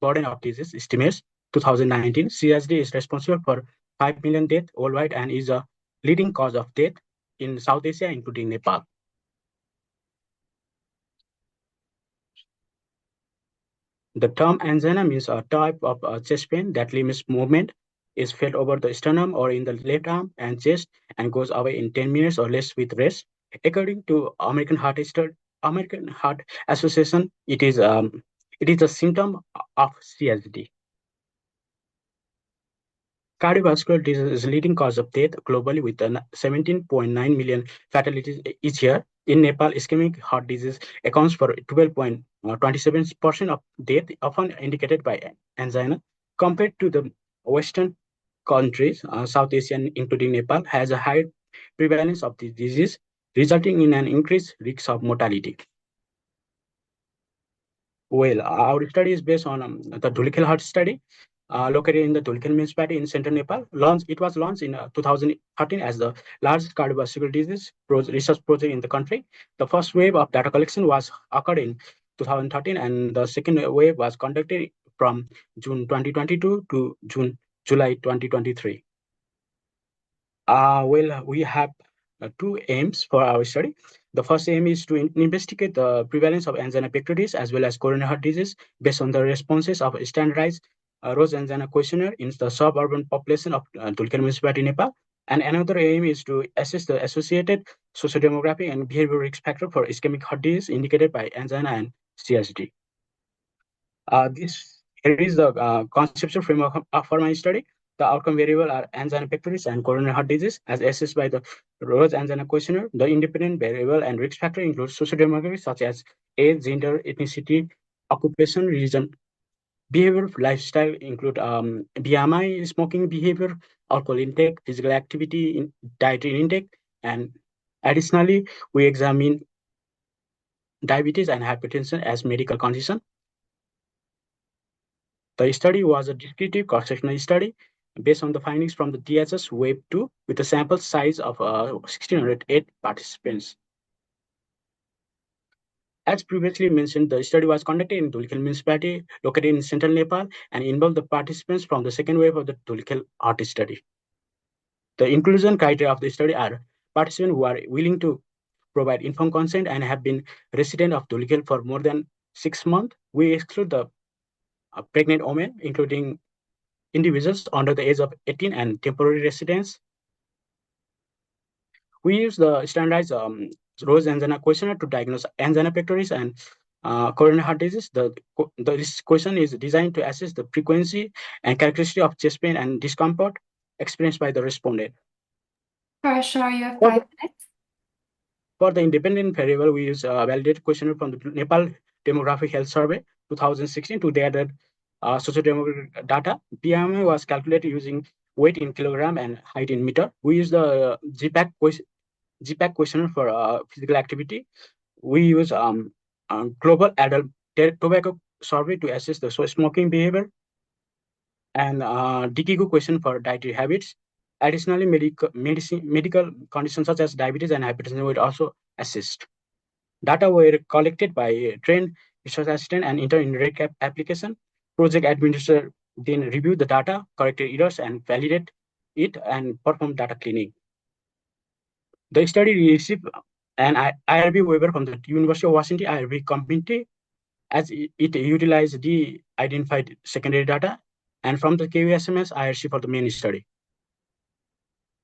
Speaker 13: Burden of Disease estimates 2019, CHD is responsible for 5 million deaths worldwide and is a leading cause of death in South Asia, including Nepal. The term angina means a type of chest pain that limits movement, is felt over the sternum or in the left arm and chest, and goes away in 10 minutes or less with rest. According to American Heart Association, it is a symptom of CHD. Cardiovascular disease is the leading cause of death globally with 17.9 million fatalities each year. In Nepal, ischemic heart disease accounts for 12.27% of death, often indicated by angina. Compared to the Western countries, South Asian, including Nepal, has a high prevalence of this disease, resulting in an increased risk of mortality. Well, our study is based on the Dhulkal Heart Study, located in the Dhulkal municipality in central Nepal. It was launched in 2013 as the largest cardiovascular disease research project in the country. The first wave of data collection occurred in 2013, and the second wave was conducted from June 2022 to July 2023. Well, we have two aims for our study. The first aim is to investigate the prevalence of angina pectoris as well as coronary heart disease based on the responses of a standardized Rose Angina questionnaire in the suburban population of Dhulkal municipality, Nepal. And another aim is to assess the associated sociodemographic and behavioral risk factor for ischemic heart disease indicated by angina and CHD. Here is the conceptual framework for my study. The outcome variable are angina pectoris and coronary heart disease as assessed by the Rose Angina questionnaire. The independent variable and risk factor include sociodemography such as age, gender, ethnicity, occupation, religion. Behavioral lifestyle include BMI, smoking behavior, alcohol intake, physical activity, dietary intake, and additionally, we examine diabetes and hypertension as medical condition. The study was a descriptive cross-sectional study based on the findings from the DHS Wave 2 with a sample size of 1,608 participants. As previously mentioned, the study was conducted in Dhulkal municipality located in central Nepal and involved the participants from the second wave of the Dhulkal heart study. The inclusion criteria of the study are participants who are willing to provide informed consent and have been resident of Dhulkal for more than 6 months. We exclude the pregnant women, including individuals under the age of 18 and temporary residents. We use the standardized Rose Angina questionnaire to diagnose angina pectoris and coronary heart disease. This question is designed to assess the frequency and characteristic of chest pain and discomfort experienced by the respondent.
Speaker 6: Parashar, you have 5 minutes.
Speaker 13: For the independent variable, we use a validated questionnaire from the Nepal Demographic Health Survey 2016 to gather sociodemographic data. BMI was calculated using weight in kilogram and height in meter. We use the GPAC questionnaire for physical activity. We use global adult tobacco survey to assess the smoking behavior, and DKQ question for dietary habits. Additionally, medical conditions such as diabetes and hypertension were also assessed. Data were collected by a trained research assistant and entered in RECAP application. Project administrator then reviewed the data, corrected errors, and validate it and perform data cleaning. The study received an IRB waiver from the University of Washington IRB committee as it utilized the identified secondary data, and from the KUSMS IRC for the main study.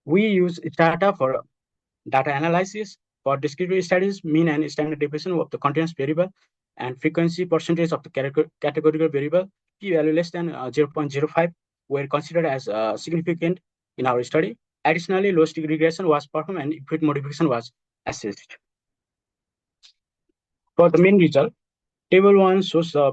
Speaker 13: We use data for data analysis. For discrete studies, mean and standard deviation of the continuous variable and frequency percentage of the categorical variable, p-value less than 0.05 were considered as significant in our study. Additionally, logistic regression was performed and effect modification was assessed. For the main result, Table 1 shows the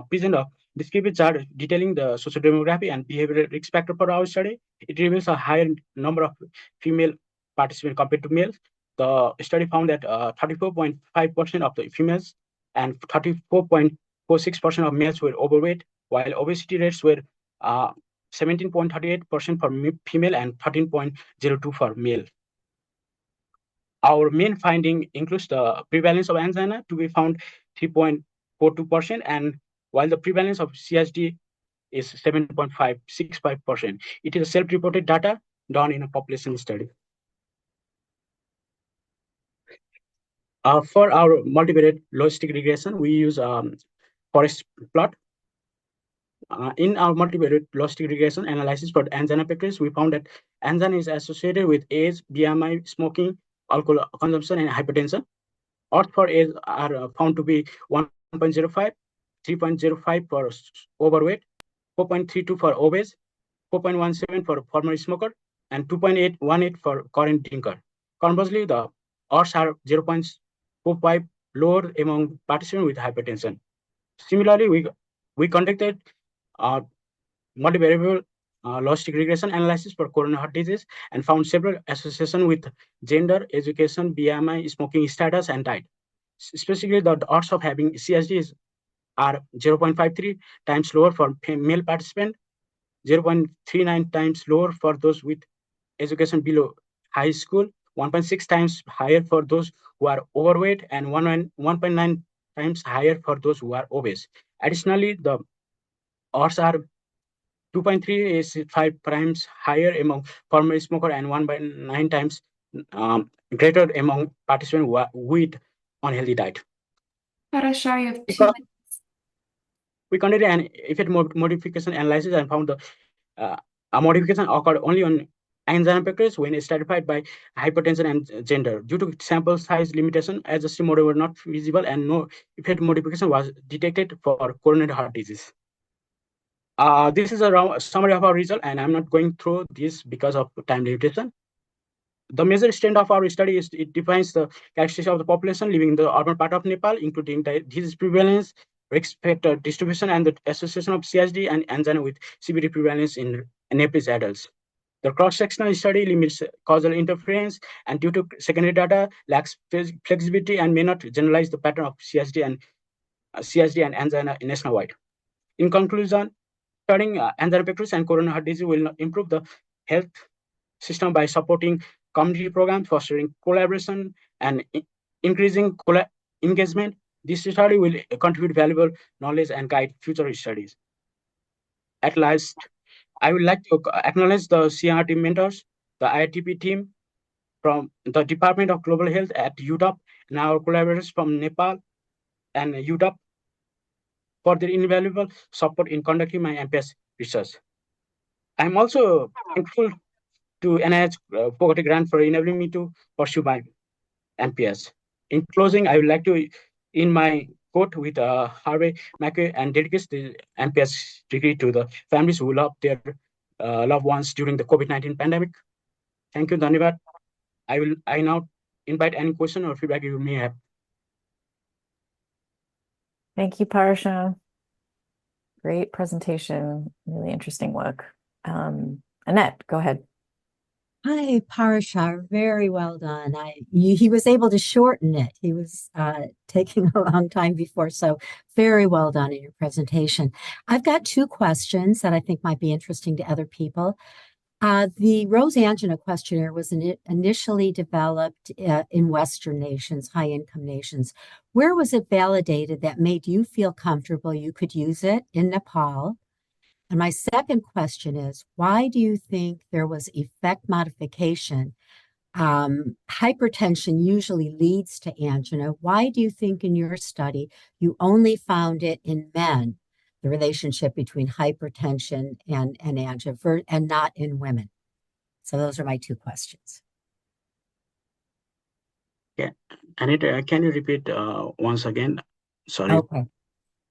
Speaker 13: present of descriptive chart detailing the sociodemography and behavioral risk factor for our study. It reveals a higher number of female participants compared to males. The study found that 34.5% of the females and 34.46% of males were overweight, while obesity rates were 17.38% for female and 13.02% for male. Our main finding includes the prevalence of angina to be found 3.42%, and while the prevalence of CSD is 7.565%. It is self-reported data done in a population study. For our multivariate logistic regression, we use forest plot. In our multivariate logistic regression analysis for angina pectoris, we found that angina is associated with age, BMI, smoking, alcohol consumption, and hypertension. Odds for age are found to be 1.05, 3.05 for overweight, 4.32 for obese, 4.17 for former smoker, and 2.818 for current drinker. Conversely, the odds are 0.45 lower among participants with hypertension. Similarly, we conducted multivariable logistic regression analysis for coronary heart disease and found several associations with gender, education, BMI, smoking status, and diet. Specifically, the odds of having CSD are 0.53 times lower for male participant, 0.39 times lower for those with education below high school, 1.6 times higher for those who are overweight, and 1.9 times higher for those who are obese. Additionally, the odds are 2.3 is 5 times higher among former smoker and 1.9 times greater among participants who are with unhealthy diet.
Speaker 6: Parashar, you have 2 minutes.
Speaker 13: We conducted an effect modification analysis and found the a modification occurred only on angina pectoris when stratified by hypertension and gender. Due to sample size limitation, adjusted model were not visible and no effect modification was detected for coronary heart disease. This is a summary of our result, and I'm not going through this because of time limitation. The major strength of our study is it defines the characteristics of the population living in the urban part of Nepal, including disease prevalence, risk factor distribution, and the association of CSD and angina with CVD prevalence in Nepalese adults. The cross-sectional study limits causal interference, and due to secondary data, lacks flexibility and may not generalize the pattern of CSD and angina nationwide. In conclusion, studying angina pectoris and coronary heart disease will improve the health system by supporting community programs, fostering collaboration, and increasing engagement. This study will contribute valuable knowledge and guide future studies. At last, I would like to acknowledge the CRT mentors, the IITP team from the Department of Global Health at UW, and our collaborators from Nepal and UW for their invaluable support in conducting my MPH research. I'm also thankful to NIH Poverty Grant for enabling me to pursue my MPH. In closing, I would like to end my quote with Harvey Mackay and dedicate the MPH degree to the families who lost their loved ones during the COVID-19 pandemic. Thank you, Dhanyavad. I now invite any question or feedback you may have.
Speaker 2: Thank you, Parashar. Great presentation. Really interesting work. Annette, go ahead.
Speaker 14: Hi, Parashar. Very well done. He was able to shorten it. He was taking a long time before, so very well done in your presentation. I've got two questions that I think might be interesting to other people. The Rose Angina questionnaire was initially developed in Western nations, high-income nations. Where was it validated that made you feel comfortable you could use it? In Nepal. And my second question is, why do you think there was effect modification? Hypertension usually leads to angina. Why do you think in your study you only found it in men, the relationship between hypertension and angina, and not in women? So those are my two questions.
Speaker 13: Yeah, Anita, can you repeat once again? Sorry.
Speaker 14: Okay.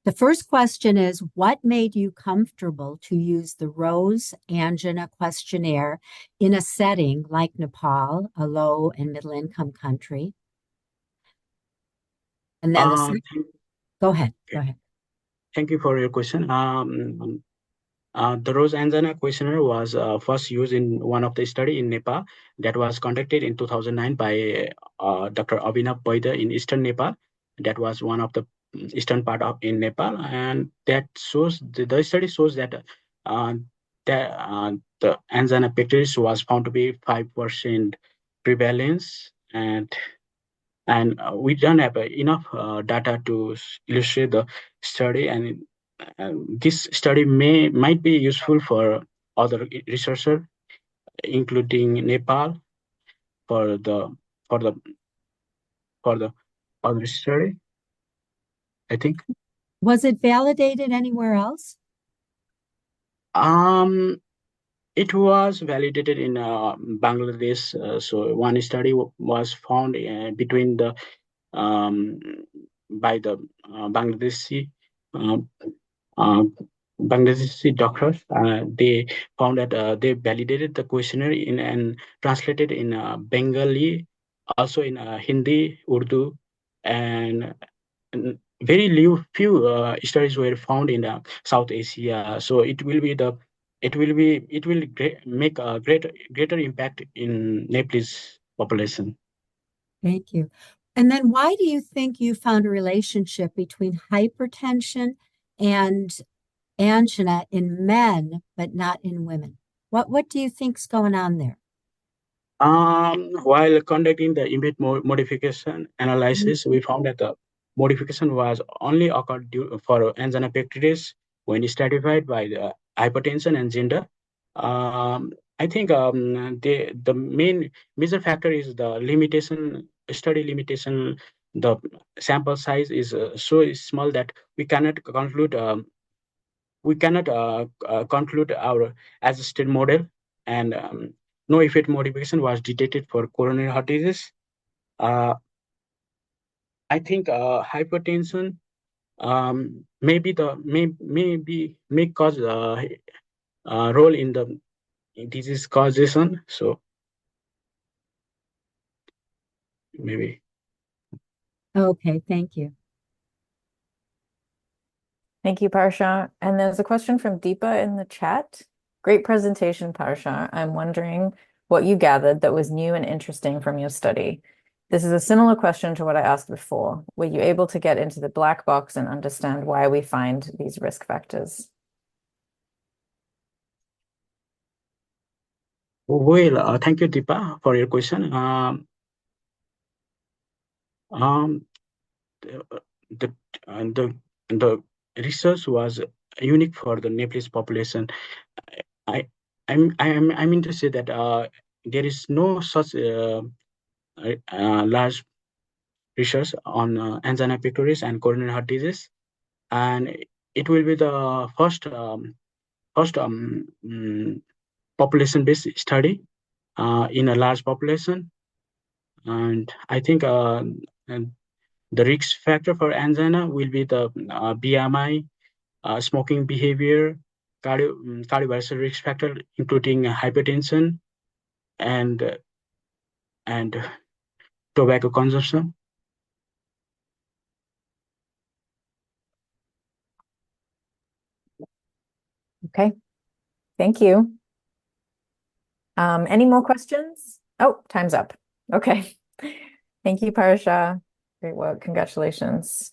Speaker 14: The first question is, what made you comfortable to use the Rose Angina questionnaire in a setting like Nepal, a low and middle income country? And then go ahead.
Speaker 13: Thank you for your question. The Rose Angina questionnaire was first used in one of the study in Nepal that was conducted in 2009 by Dr. Abhinav Vaidya in Eastern Nepal. That was one of the eastern part of in Nepal, and that shows the study shows that the angina pectoris was found to be 5% prevalence, and we don't have enough data to illustrate the study, and this study might be useful for other researchers, including Nepal, for the other study, I think.
Speaker 14: Was it validated anywhere else?
Speaker 13: It was validated in Bangladesh. So one study was found between the by the Bangladeshi Bangladeshi doctors. They found that they validated the questionnaire in and translated in Bengali, also in Hindi, Urdu, and very few studies were found in South Asia. So it will make a greater impact in Nepalese population.
Speaker 14: Thank you. And then why do you think you found a relationship between hypertension and angina in men, but not in women? What do you think's going on there?
Speaker 13: While conducting the image modification analysis, we found that the modification was only occurred for angina pectoris when stratified by the hypertension and gender. I think the main major factor is the study limitation. The sample size is so small that we cannot conclude our assisted model, and no effect modification was detected for coronary heart disease. I think hypertension may cause a role in the disease causation. So maybe.
Speaker 14: Okay, thank you.
Speaker 2: Thank you, Parsha. And there's a question from Deepa in the chat. Great presentation, Parsha. I'm wondering what you gathered that was new and interesting from your study. This is a similar question to what I asked before. Were you able to get into the black box and understand why we find these risk factors?
Speaker 13: Well, thank you, Deepa, for your question. The research was unique for the Nepalese population. I mean to say that there is no such large research on angina pectoris and coronary heart disease, and it will be the first population-based study in a large population, and I think the risk factor for angina will be the BMI, smoking behavior, cardiovascular risk factor, including hypertension and tobacco consumption.
Speaker 2: Okay, thank you. Any more questions? Oh, time's up. Okay. Thank you, Parasha. Great work. Congratulations.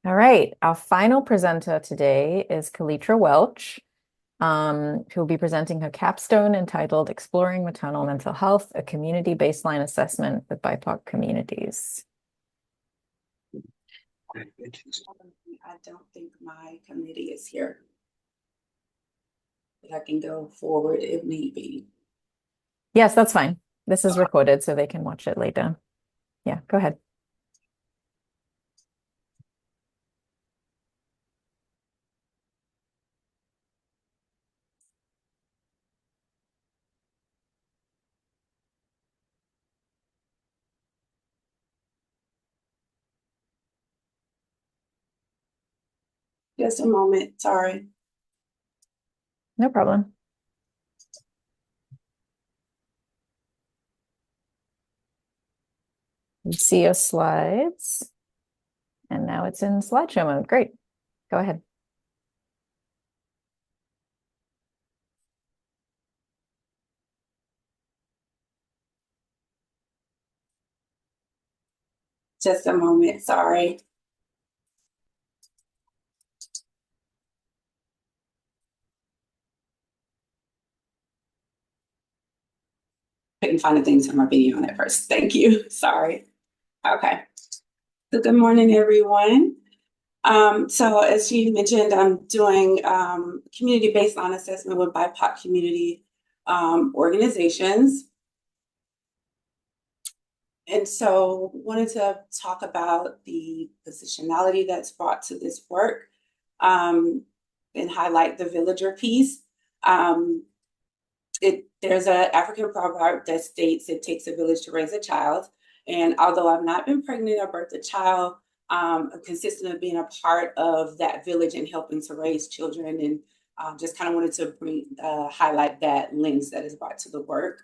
Speaker 2: All right. Our final presenter today is Kalitra Welch, who will be presenting her capstone entitled Exploring Maternal Mental Health, a Community Baseline Assessment with BIPOC Communities.
Speaker 15: I don't think my committee is here, but I can go forward if need be.
Speaker 2: Yes, that's fine. This is recorded so they can watch it later. Yeah, go ahead.
Speaker 15: Just a moment, sorry.
Speaker 2: No problem. You see your slides, and now it's in slideshow mode. Great. Go ahead.
Speaker 15: Just a moment, sorry. Couldn't find the things on my video on at first. Thank you. Sorry. Okay. So good morning, everyone. So as she mentioned, I'm doing community baseline assessment with BIPOC community organizations. And so wanted to talk about the positionality that's brought to this work and highlight the villager piece. There's an African proverb that states it takes a village to raise a child. And although I've not been pregnant or birthed a child, I'm consistent of being a part of that village and helping to raise children, and just kind of wanted to highlight that lens that is brought to the work.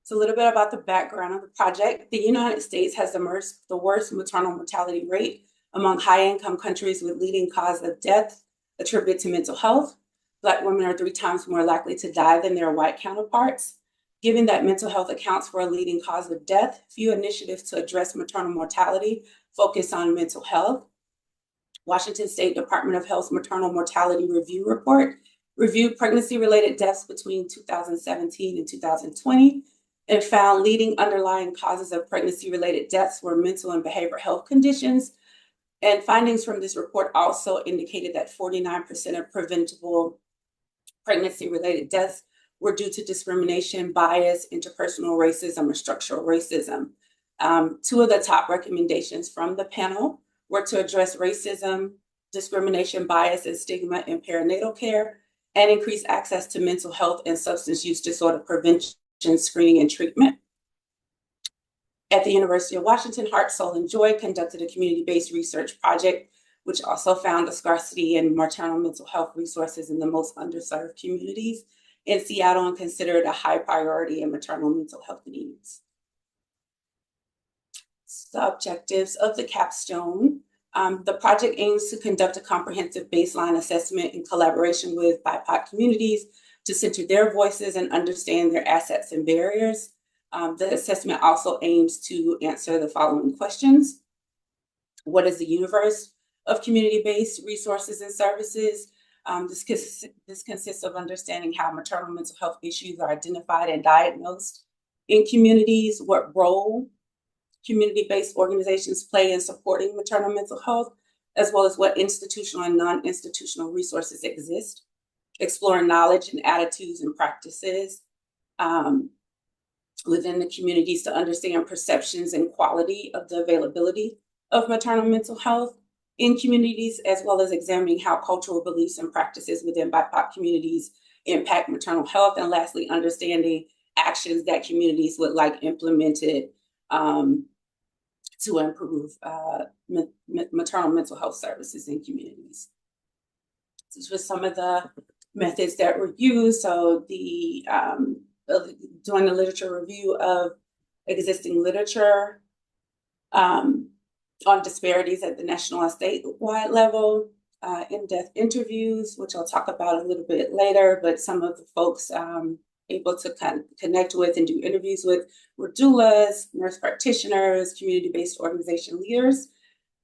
Speaker 15: So a little bit about the background of the project. The United States has the worst maternal mortality rate among high-income countries, with leading cause of death attributed to mental health. Black women are 3 times more likely to die than their white counterparts. Given that mental health accounts for a leading cause of death, few initiatives to address maternal mortality focus on mental health. Washington State Department of Health's Maternal Mortality Review Report reviewed pregnancy-related deaths between 2017 and 2020 and found leading underlying causes of pregnancy-related deaths were mental and behavioral health conditions. And findings from this report also indicated that 49% of preventable pregnancy-related deaths were due to discrimination, bias, interpersonal racism, or structural racism. 2 of the top recommendations from the panel were to address racism, discrimination, bias, and stigma in perinatal care, and increase access to mental health and substance use disorder prevention, screening, and treatment. At the University of Washington, Heart, Soul, and Joy conducted a community-based research project, which also found a scarcity in maternal mental health resources in the most underserved communities in Seattle and considered a high priority in maternal mental health needs. The objectives of the capstone. The project aims to conduct a comprehensive baseline assessment in collaboration with BIPOC communities to center their voices and understand their assets and barriers. The assessment also aims to answer the following questions. What is the universe of community-based resources and services? This consists of understanding how maternal mental health issues are identified and diagnosed in communities, what role community-based organizations play in supporting maternal mental health, as well as what institutional and non-institutional resources exist, exploring knowledge and attitudes and practices within the communities to understand perceptions and quality of the availability of maternal mental health in communities, as well as examining how cultural beliefs and practices within BIPOC communities impact maternal health, and lastly, understanding actions that communities would like implemented to improve maternal mental health services in communities. These were some of the methods that were used. So doing the literature review of existing literature on disparities at the national and statewide level, in-depth interviews, which I'll talk about a little bit later, but some of the folks able to connect with and do interviews with were doulas, nurse practitioners, community-based organization leaders,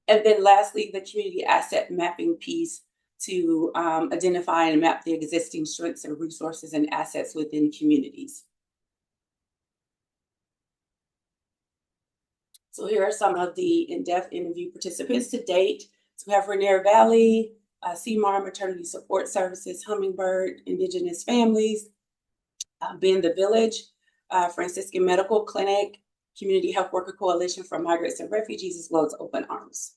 Speaker 15: and then lastly, the community asset mapping piece to identify and map the existing strengths and resources and assets within communities. So here are some of the in-depth interview participants to date. So we have Rainier Valley, CMAR Maternity Support Services, Hummingbird, Indigenous Families, Bend the Village, Franciscan Medical Clinic, Community Health Worker Coalition for Migrants and Refugees, as well as Open Arms.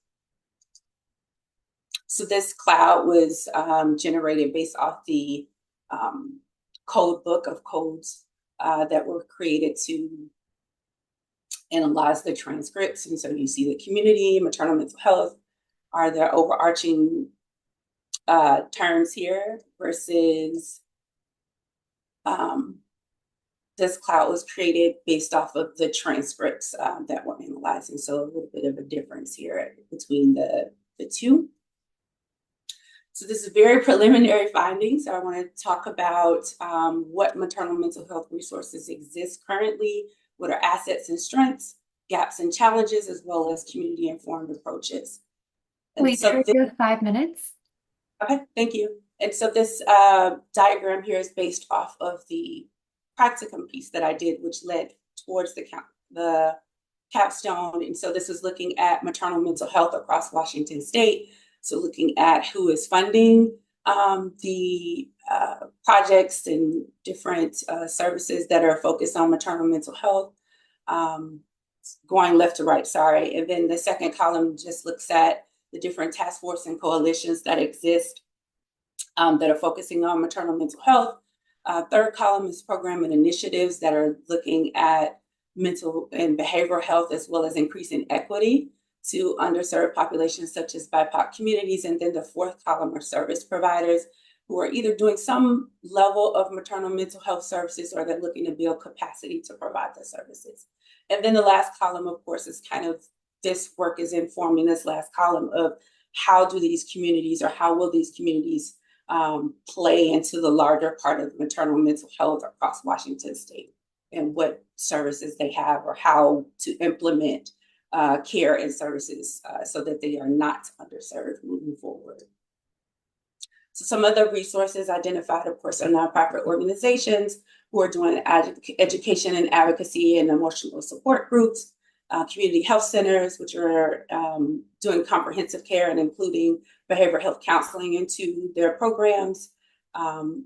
Speaker 15: So this cloud was generated based off the code book of codes that were created to analyze the transcripts. And so you see the community, maternal mental health are the overarching terms here versus this cloud was created based off of the transcripts that were analyzed. And so a little bit of a difference here between the two. So this is very preliminary findings. I want to talk about what maternal mental health resources exist currently, what are assets and strengths, gaps and challenges, as well as community-informed approaches.
Speaker 6: Wait, so you have 5 minutes.
Speaker 15: Okay, thank you. And so this diagram here is based off of the practicum piece that I did, which led towards the capstone. And so this is looking at maternal mental health across Washington State. So looking at who is funding the projects and different services that are focused on maternal mental health, going left to right, sorry. And then the second column just looks at the different task force and coalitions that exist that are focusing on maternal mental health. Third column is program and initiatives that are looking at mental and behavioral health, as well as increasing equity to underserved populations such as BIPOC communities. And then the fourth column are service providers who are either doing some level of maternal mental health services or they're looking to build capacity to provide the services. And then the last column, of course, is kind of this work is informing this last column of how do these communities or how will these communities play into the larger part of maternal mental health across Washington State and what services they have or how to implement care and services so that they are not underserved moving forward. So some of the resources identified, of course, are nonprofit organizations who are doing education and advocacy and emotional support groups, community health centers, which are doing comprehensive care and including behavioral health counseling into their programs,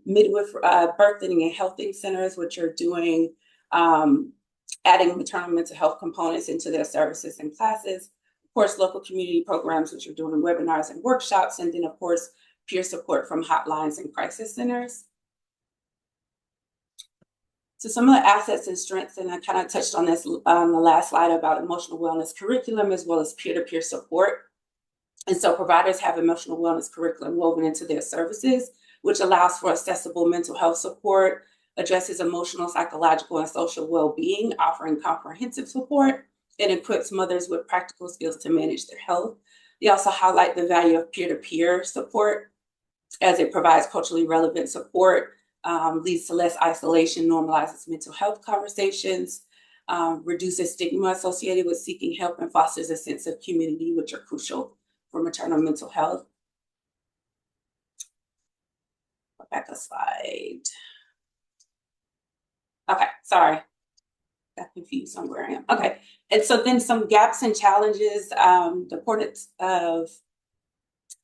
Speaker 15: midwife birthing and healthing centers, which are doing adding maternal mental health components into their services and classes. Of course, local community programs, which are doing webinars and workshops, and then, of course, peer support from hotlines and crisis centers. So some of the assets and strengths, and I kind of touched on this on the last slide about emotional wellness curriculum, as well as peer-to-peer support. And so providers have emotional wellness curriculum woven into their services, which allows for accessible mental health support, addresses emotional, psychological, and social well-being, offering comprehensive support, and equips mothers with practical skills to manage their health. They also highlight the value of peer-to-peer support as it provides culturally relevant support, leads to less isolation, normalizes mental health conversations, reduces stigma associated with seeking help, and fosters a sense of community, which are crucial for maternal mental health. Go back a slide. Okay, sorry. Got confused on where I am. Okay, and so then some gaps and challenges, the importance of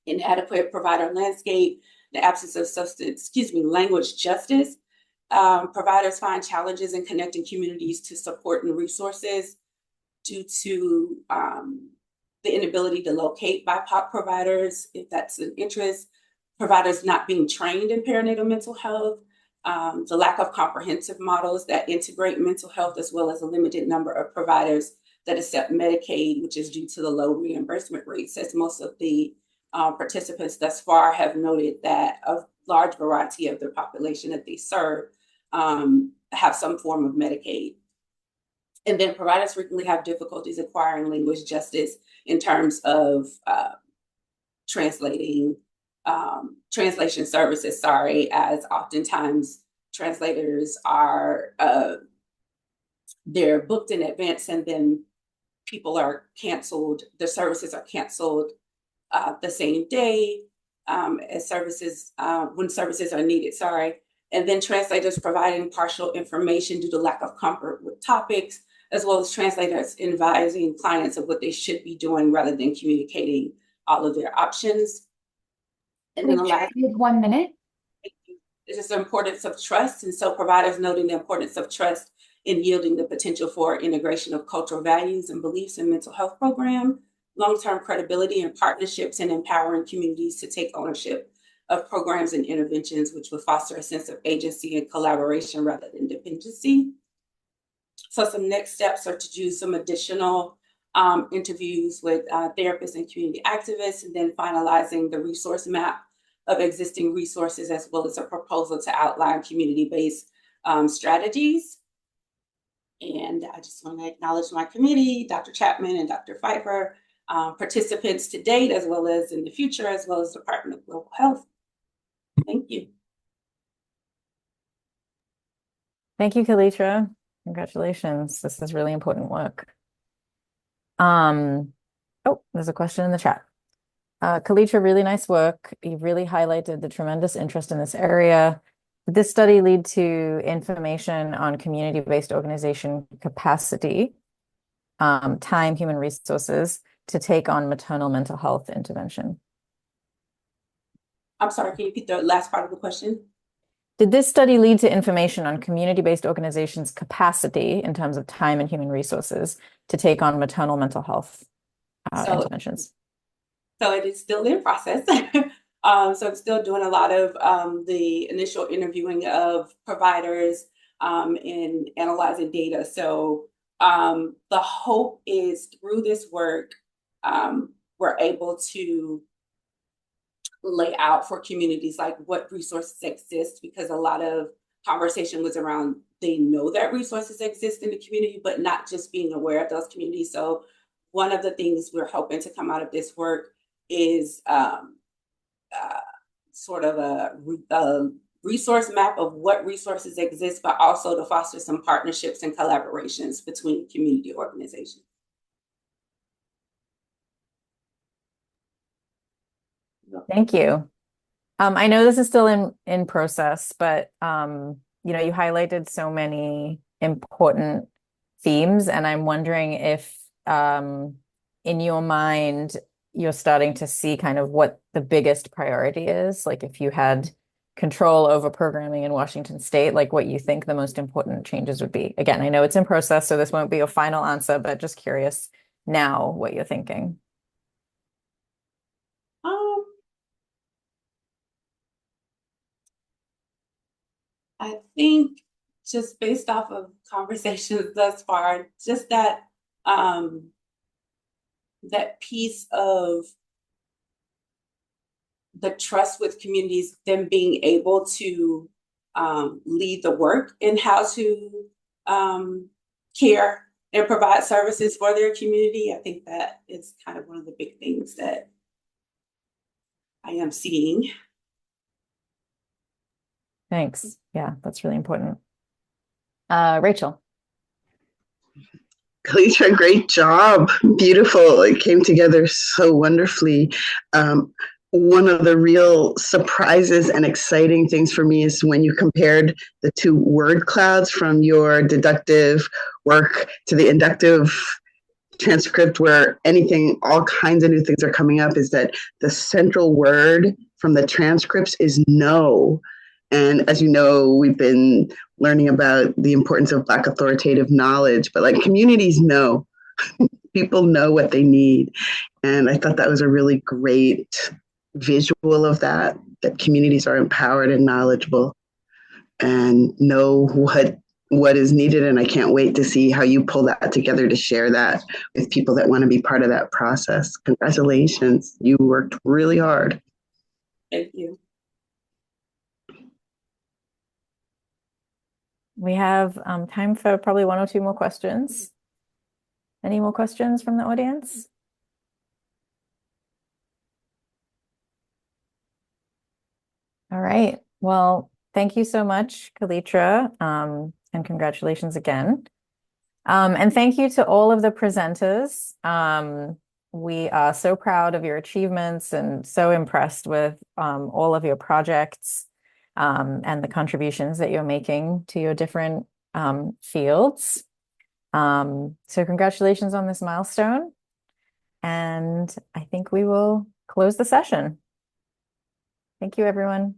Speaker 15: inadequate provider landscape, the absence of language justice. Providers find challenges in connecting communities to support and resources due to the inability to locate BIPOC providers, if that's an interest, providers not being trained in perinatal mental health, the lack of comprehensive models that integrate mental health, as well as a limited number of providers that accept Medicaid, which is due to the low reimbursement rates, as most of the participants thus far have noted that a large variety of the population that they serve have some form of Medicaid. And then providers frequently have difficulties acquiring language justice in terms of translating translation services, as oftentimes translators are, they're booked in advance and then people are canceled, the services are canceled the same day as services, when services are needed, and then translators providing partial information due to lack of comfort with topics, as well as translators advising clients of what they should be doing rather than communicating all of their options. And then the last
Speaker 6: 1 minute.
Speaker 15: is just the importance of trust. And so providers noting the importance of trust in yielding the potential for integration of cultural values and beliefs in mental health program, long-term credibility and partnerships, and empowering communities to take ownership of programs and interventions, which would foster a sense of agency and collaboration rather than dependency. So some next steps are to do some additional interviews with therapists and community activists, and then finalizing the resource map of existing resources, as well as a proposal to outline community-based strategies. And I just want to acknowledge my committee, Dr. Chapman and Dr. Pfeiffer, participants to date, as well as in the future, as well as Department of Global Health. Thank you.
Speaker 2: Thank you, Kalitra. Congratulations. This is really important work. Oh, there's a question in the chat. Kalitra, really nice work. You really highlighted the tremendous interest in this area. Did this study lead to information on community-based organization capacity, time, human resources to take on maternal mental health intervention?
Speaker 15: I'm sorry, can you repeat the last part of the question?
Speaker 2: Did this study lead to information on community-based organizations' capacity in terms of time and human resources to take on maternal mental health interventions?
Speaker 15: So it is still in process. So I'm still doing a lot of the initial interviewing of providers and analyzing data. So the hope is through this work, we're able to lay out for communities like what resources exist, because a lot of conversation was around they know that resources exist in the community, but not just being aware of those communities. So one of the things we're hoping to come out of this work is sort of a resource map of what resources exist, but also to foster some partnerships and collaborations between community organizations.
Speaker 2: Thank you. I know this is still in process, but you highlighted so many important themes, and I'm wondering if in your mind you're starting to see kind of what the biggest priority is, like if you had control over programming in Washington State, like what you think the most important changes would be. Again, I know it's in process, so this won't be a final answer, but just curious now what you're thinking.
Speaker 15: I think just based off of conversations thus far, just that that piece of the trust with communities, them being able to lead the work in how to care and provide services for their community. I think that is kind of one of the big things that I am seeing.
Speaker 2: Thanks. Yeah, that's really important. Rachel.
Speaker 16: Kalitra, great job. Beautiful. It came together so wonderfully. One of the real surprises and exciting things for me is when you compared the two word clouds from your deductive work to the inductive transcript, where all kinds of new things are coming up, is that the central word from the transcripts is no. And as you know, we've been learning about the importance of Black authoritative knowledge, but like communities know, people know what they need. And I thought that was a really great visual of that communities are empowered and knowledgeable and know what is needed. And I can't wait to see how you pull that together to share that with people that want to be part of that process. Congratulations. You worked really hard.
Speaker 15: Thank you.
Speaker 2: We have time for probably one or two more questions. Any more questions from the audience? All right. Well, thank you so much, Kalitra, and congratulations again. And thank you to all of the presenters. We are so proud of your achievements and so impressed with all of your projects and the contributions that you're making to your different fields. So congratulations on this milestone. And I think we will close the session. Thank you, everyone.